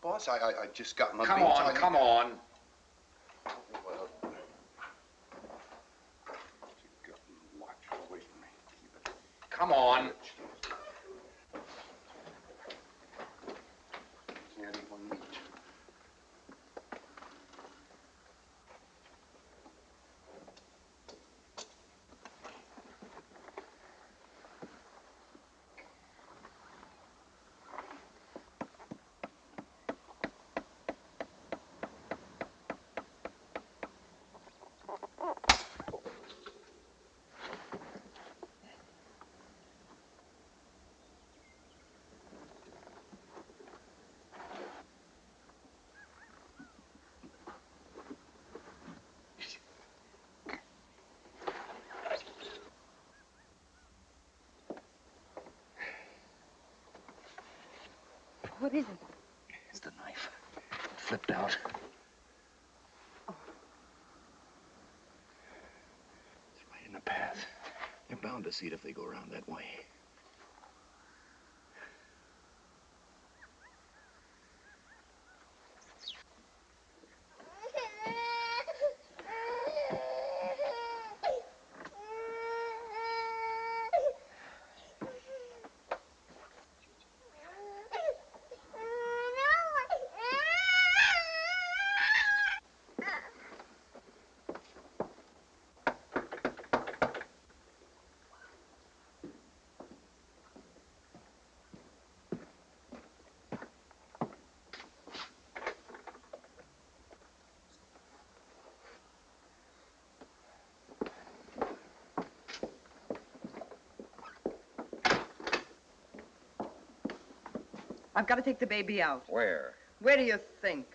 Boss, I just got my Come beans. on, come on. Well, keep getting watch away from me. Keep it. Come on. Can't even meet. What is it? It's the knife. It flipped out. It's right in the path. They're bound to see it if they go around that way. I've got to take the baby out. Where? Where do you think?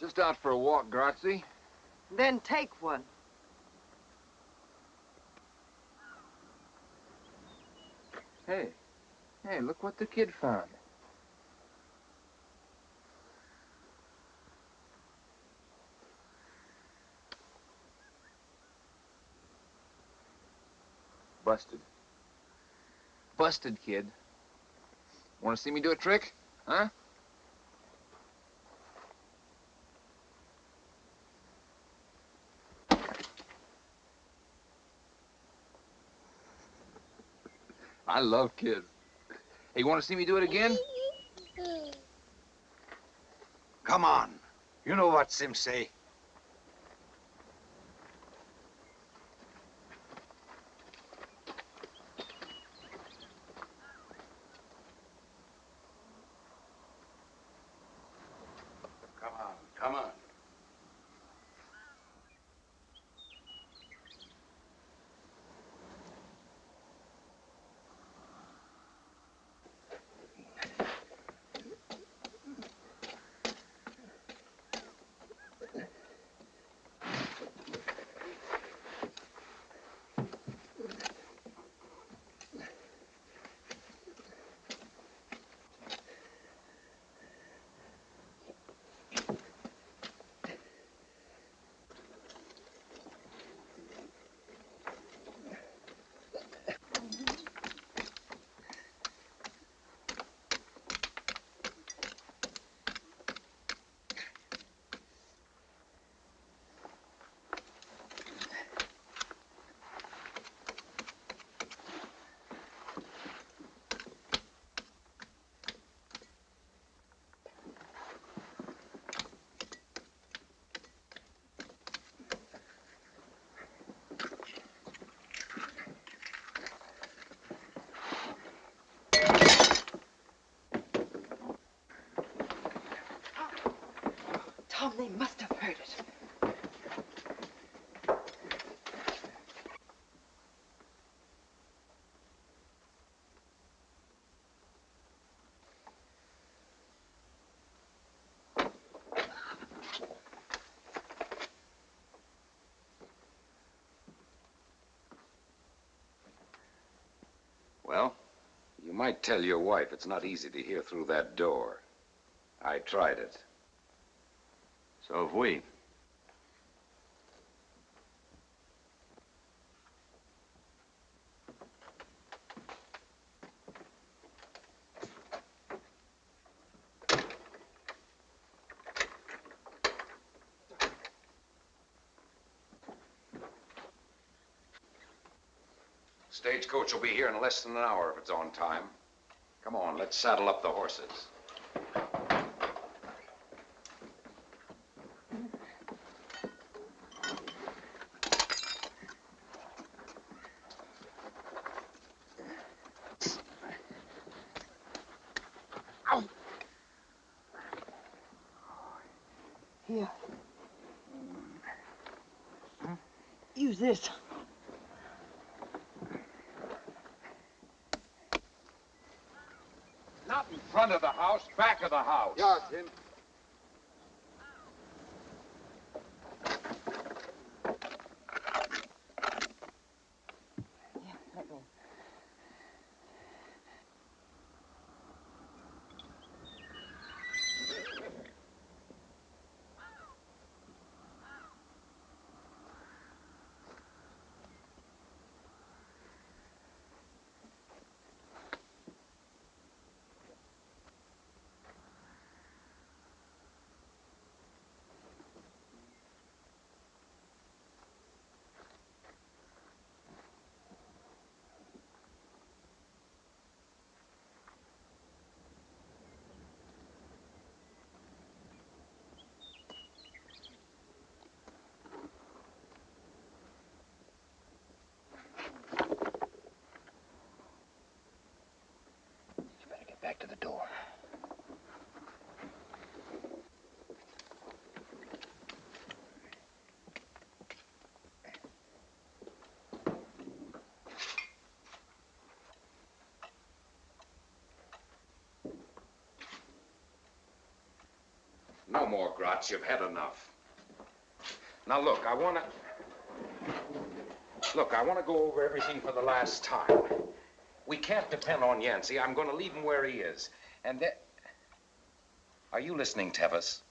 Just out for a walk, Grazie. Then take one. Hey, look what the kid found. Busted. Busted, kid. Want to see me do a trick? Huh? I love kids. Hey, you want to see me do it again? Come on. You know what Sims say. Come on. Tom, they must have heard it. Well, you might tell your wife it's not easy to hear through that door. I tried it. So have we. Stagecoach will be here in less than an hour if it's on time. Come on, let's saddle up the horses. Here. Use this. Not in front of the house, back of the house. Yeah, Tim. Let me. Back to the door. No more, Grotz. You've had enough. Now, look, I want to go over everything for the last time. We can't depend on Yancey. I'm going to leave him where he is. And then... Are you listening, Tevis?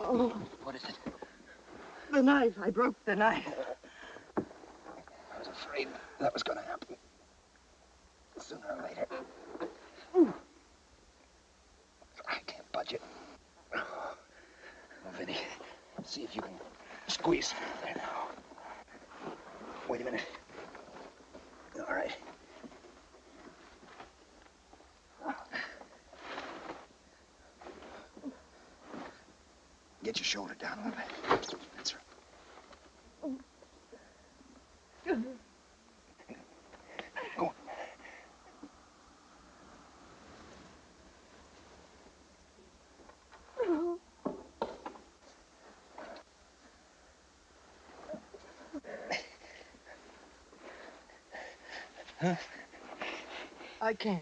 Oh. What is it? The knife. I broke the knife. I was afraid that was going to happen. Sooner or later. I can't budge it. Now, Vinny, see if you can squeeze there now. Wait a minute. All right. Get your shoulder down a little bit. That's right. Go on. Huh? I can't.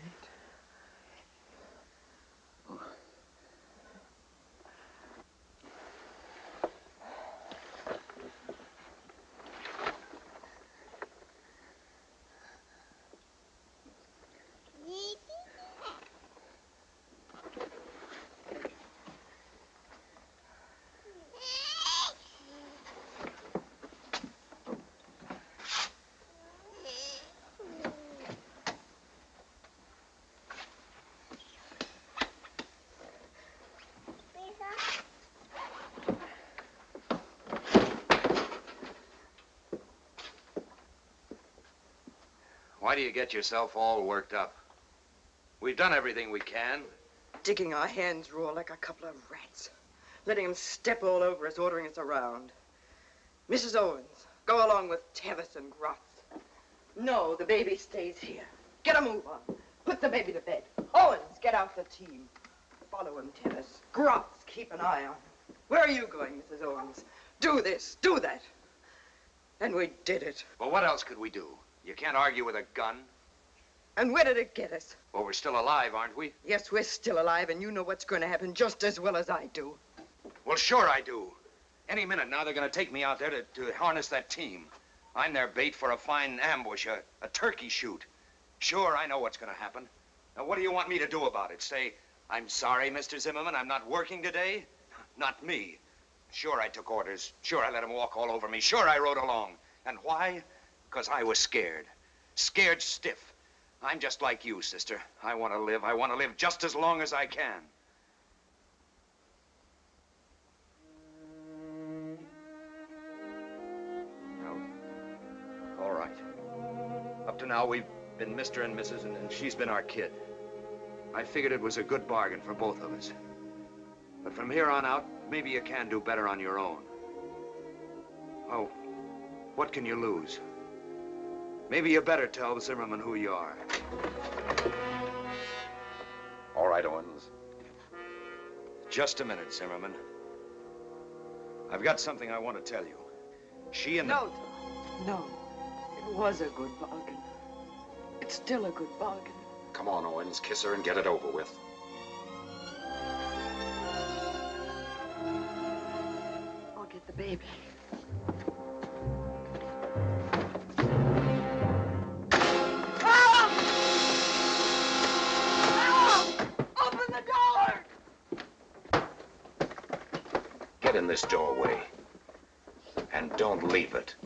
Why do you get yourself all worked up? We've done everything we can. Digging our hands raw like a couple of rats. Letting them step all over us, ordering us around. Mrs. Owens, go along with Tevis and Grotz. No, the baby stays here. Get a move on. Put the baby to bed. Owens, get out the team. Follow him, Tevis. Grotz, keep an eye on him. Where are you going, Mrs. Owens? Do this, do that. And we did it. Well, what else could we do? You can't argue with a gun. And where did it get us? Well, we're still alive, aren't we? Yes, we're still alive, and you know what's going to happen just as well as I do. Well, sure I do. Any minute now, they're going to take me out there to harness that team. I'm their bait for a fine ambush, a turkey shoot. Sure, I know what's going to happen. Now, what do you want me to do about it? Say, I'm sorry, Mr. Zimmerman, I'm not working today? Not me. Sure, I took orders. Sure, I let them walk all over me. Sure, I rode along. And why? Because I was scared. Scared stiff. I'm just like you, sister. I want to live. I want to live just as long as I can. Well, all right. Up to now, we've been Mr. and Mrs., and she's been our kid. I figured it was a good bargain for both of us. But from here on out, maybe you can do better on your own. Oh, what can you lose? Maybe you better tell Zimmerman who you are. All right, Owens. Just a minute, Zimmerman. I've got something I want to tell you. She and No, no. It was a good bargain. It's still a good bargain. Come on, Owens. Kiss her and get it over with. I'll get the baby. Get in this doorway. And don't leave it.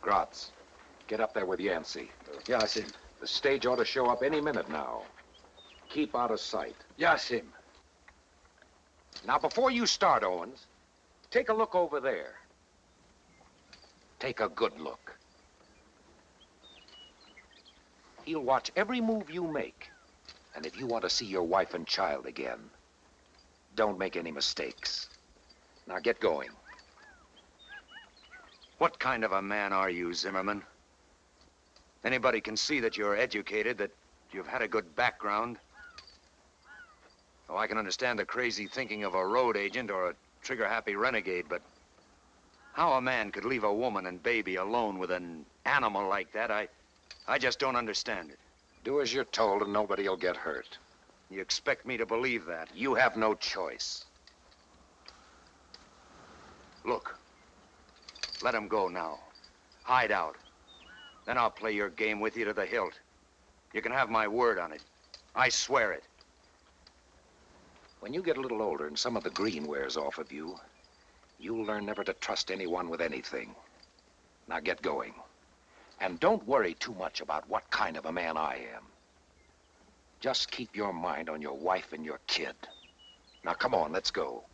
Gratz, get up there with Yancey. Yes, him. The stage ought to show up any minute now. Keep out of sight. Yes, him. Now, before you start, Owens, take a look over there. Take a good look. He'll watch every move you make. And if you want to see your wife and child again, don't make any mistakes. Now get going. What kind of a man are you, Zimmerman? Anybody can see that you're educated, that you've had a good background. Oh, I can understand the crazy thinking of a road agent or a trigger-happy renegade, but how a man could leave a woman and baby alone with an animal like that, I just don't understand it. Do as you're told and nobody will get hurt. You expect me to believe that? You have no choice. Look, let him go now. Hide out. Then I'll play your game with you to the hilt. You can have my word on it. I swear it. When you get a little older and some of the green wears off of you, you'll learn never to trust anyone with anything. Now get going. And don't worry too much about what kind of a man I am. Just keep your mind on your wife and your kid. Now come on, let's go.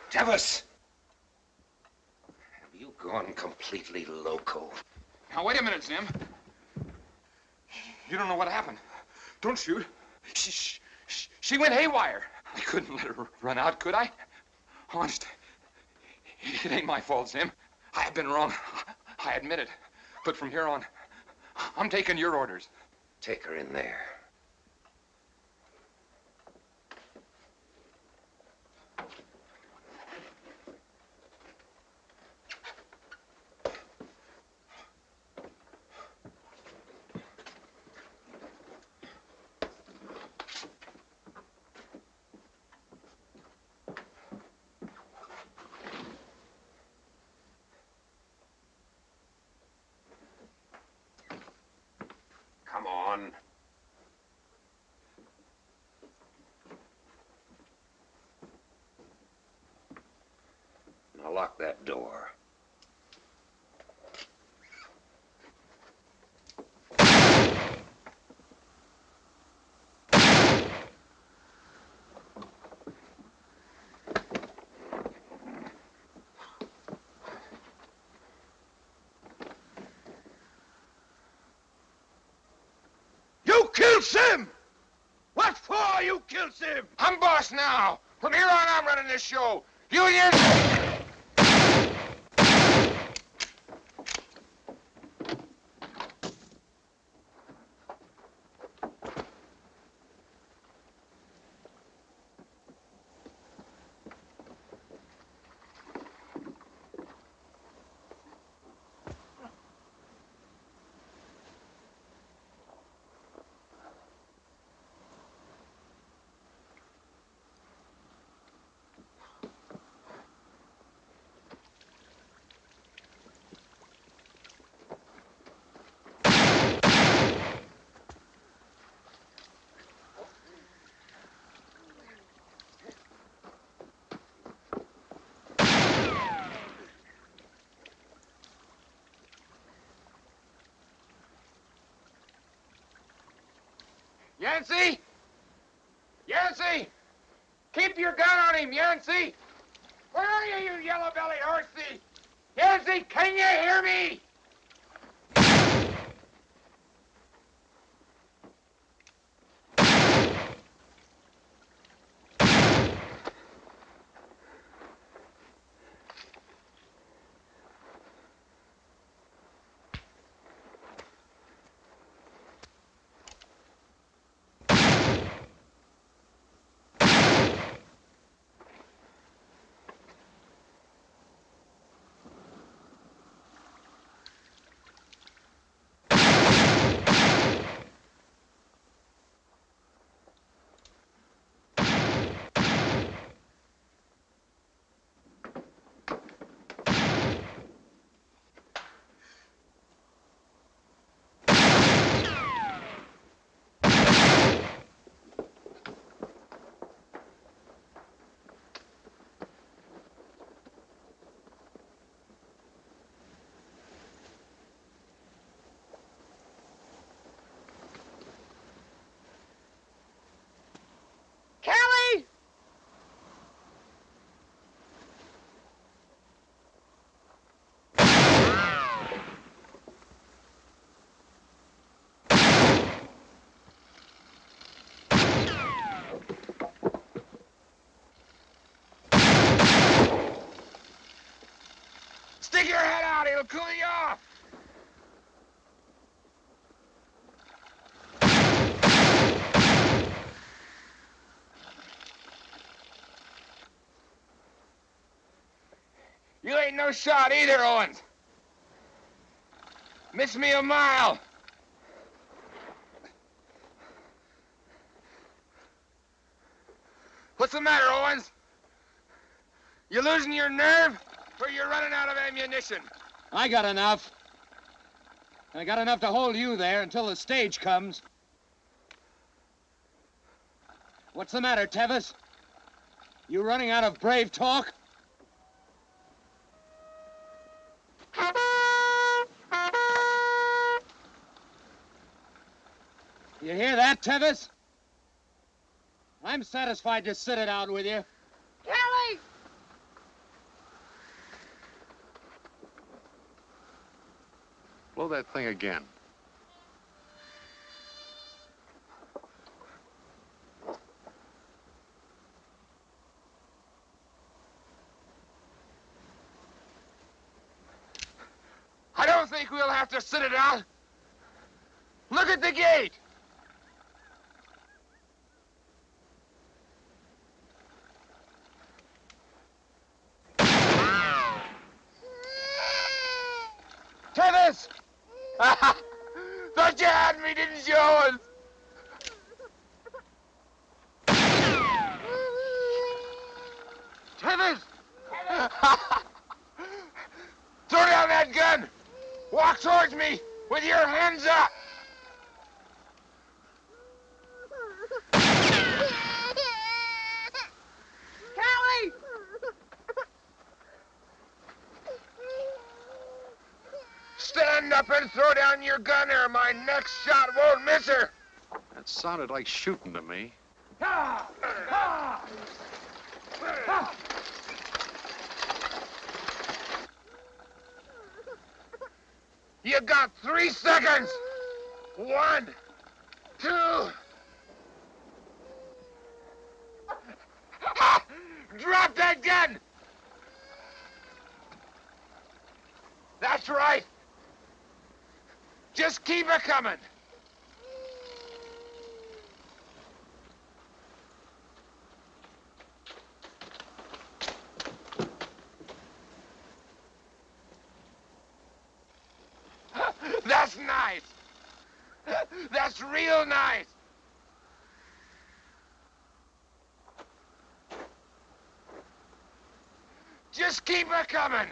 Tevis! Have you gone completely loco? Now, wait a minute, Zim. You don't know what happened. Don't shoot. She went haywire. I couldn't let her run out, could I? Honest, it ain't my fault, Zim. I've been wrong. I admit it. But from here on, I'm taking your orders. Take her in there. Come on. Now lock that door. You killed Sim! What for you killed Sim? I'm boss now. From here on, I'm running this show. Union! Yancey! Yancey! Keep your gun on him, Yancey! Where are you, you yellow-bellied horse thief? Yancey, can you hear me? Kelly! Stick your head out, it'll cool you off! You ain't no shot either, Owens. Miss me a mile. What's the matter, Owens? You losing your nerve, or you're running out of ammunition? I got enough. I got enough to hold you there until the stage comes. What's the matter, Tevis? You running out of brave talk? You hear that, Tevis? I'm satisfied to sit it out with you. Kelly! Blow that thing again. I don't think we'll have to sit it out. Look at the gate. Tevis! Thought you had me, didn't you, Owens? Tevis! Throw down that gun! Walk towards me with your hands up! Kelly! Stand up and throw down your gun or my next shot won't miss her! That sounded like shooting to me. You got 3 seconds! 1, 2... Drop that gun! That's right. Just keep it coming. That's nice. That's real nice. Just keep it coming.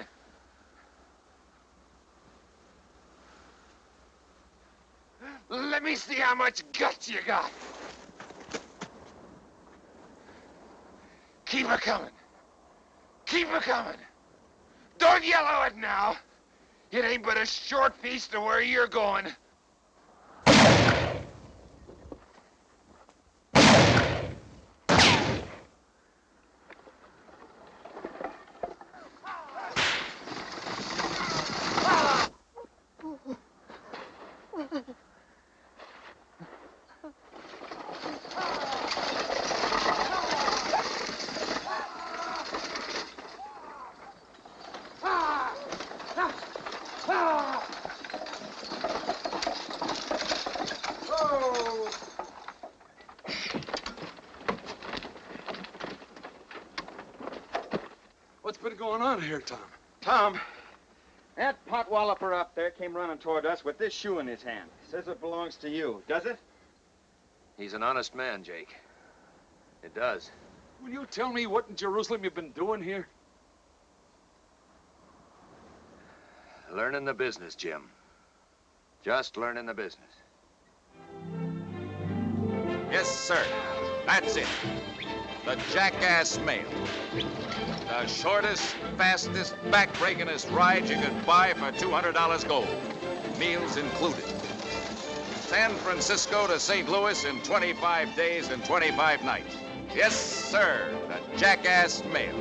Let me see how much guts you got. Keep it coming. Keep it coming. Don't yellow it now. It ain't but a short piece to where you're going. going on here, Tom? Tom, that potwalloper up there came running toward us with this shoe in his hand. Says it belongs to you. Does it? He's an honest man, Jake. It does. Will you tell me what in Jerusalem you've been doing here? Learning the business, Jim. Just learning the business. Yes, sir. That's it. The Jackass Mail. The shortest, fastest, back-breakingest ride you could buy for $200 gold. Meals included. San Francisco to St. Louis in 25 days and 25 nights. Yes, sir. The Jackass Mail.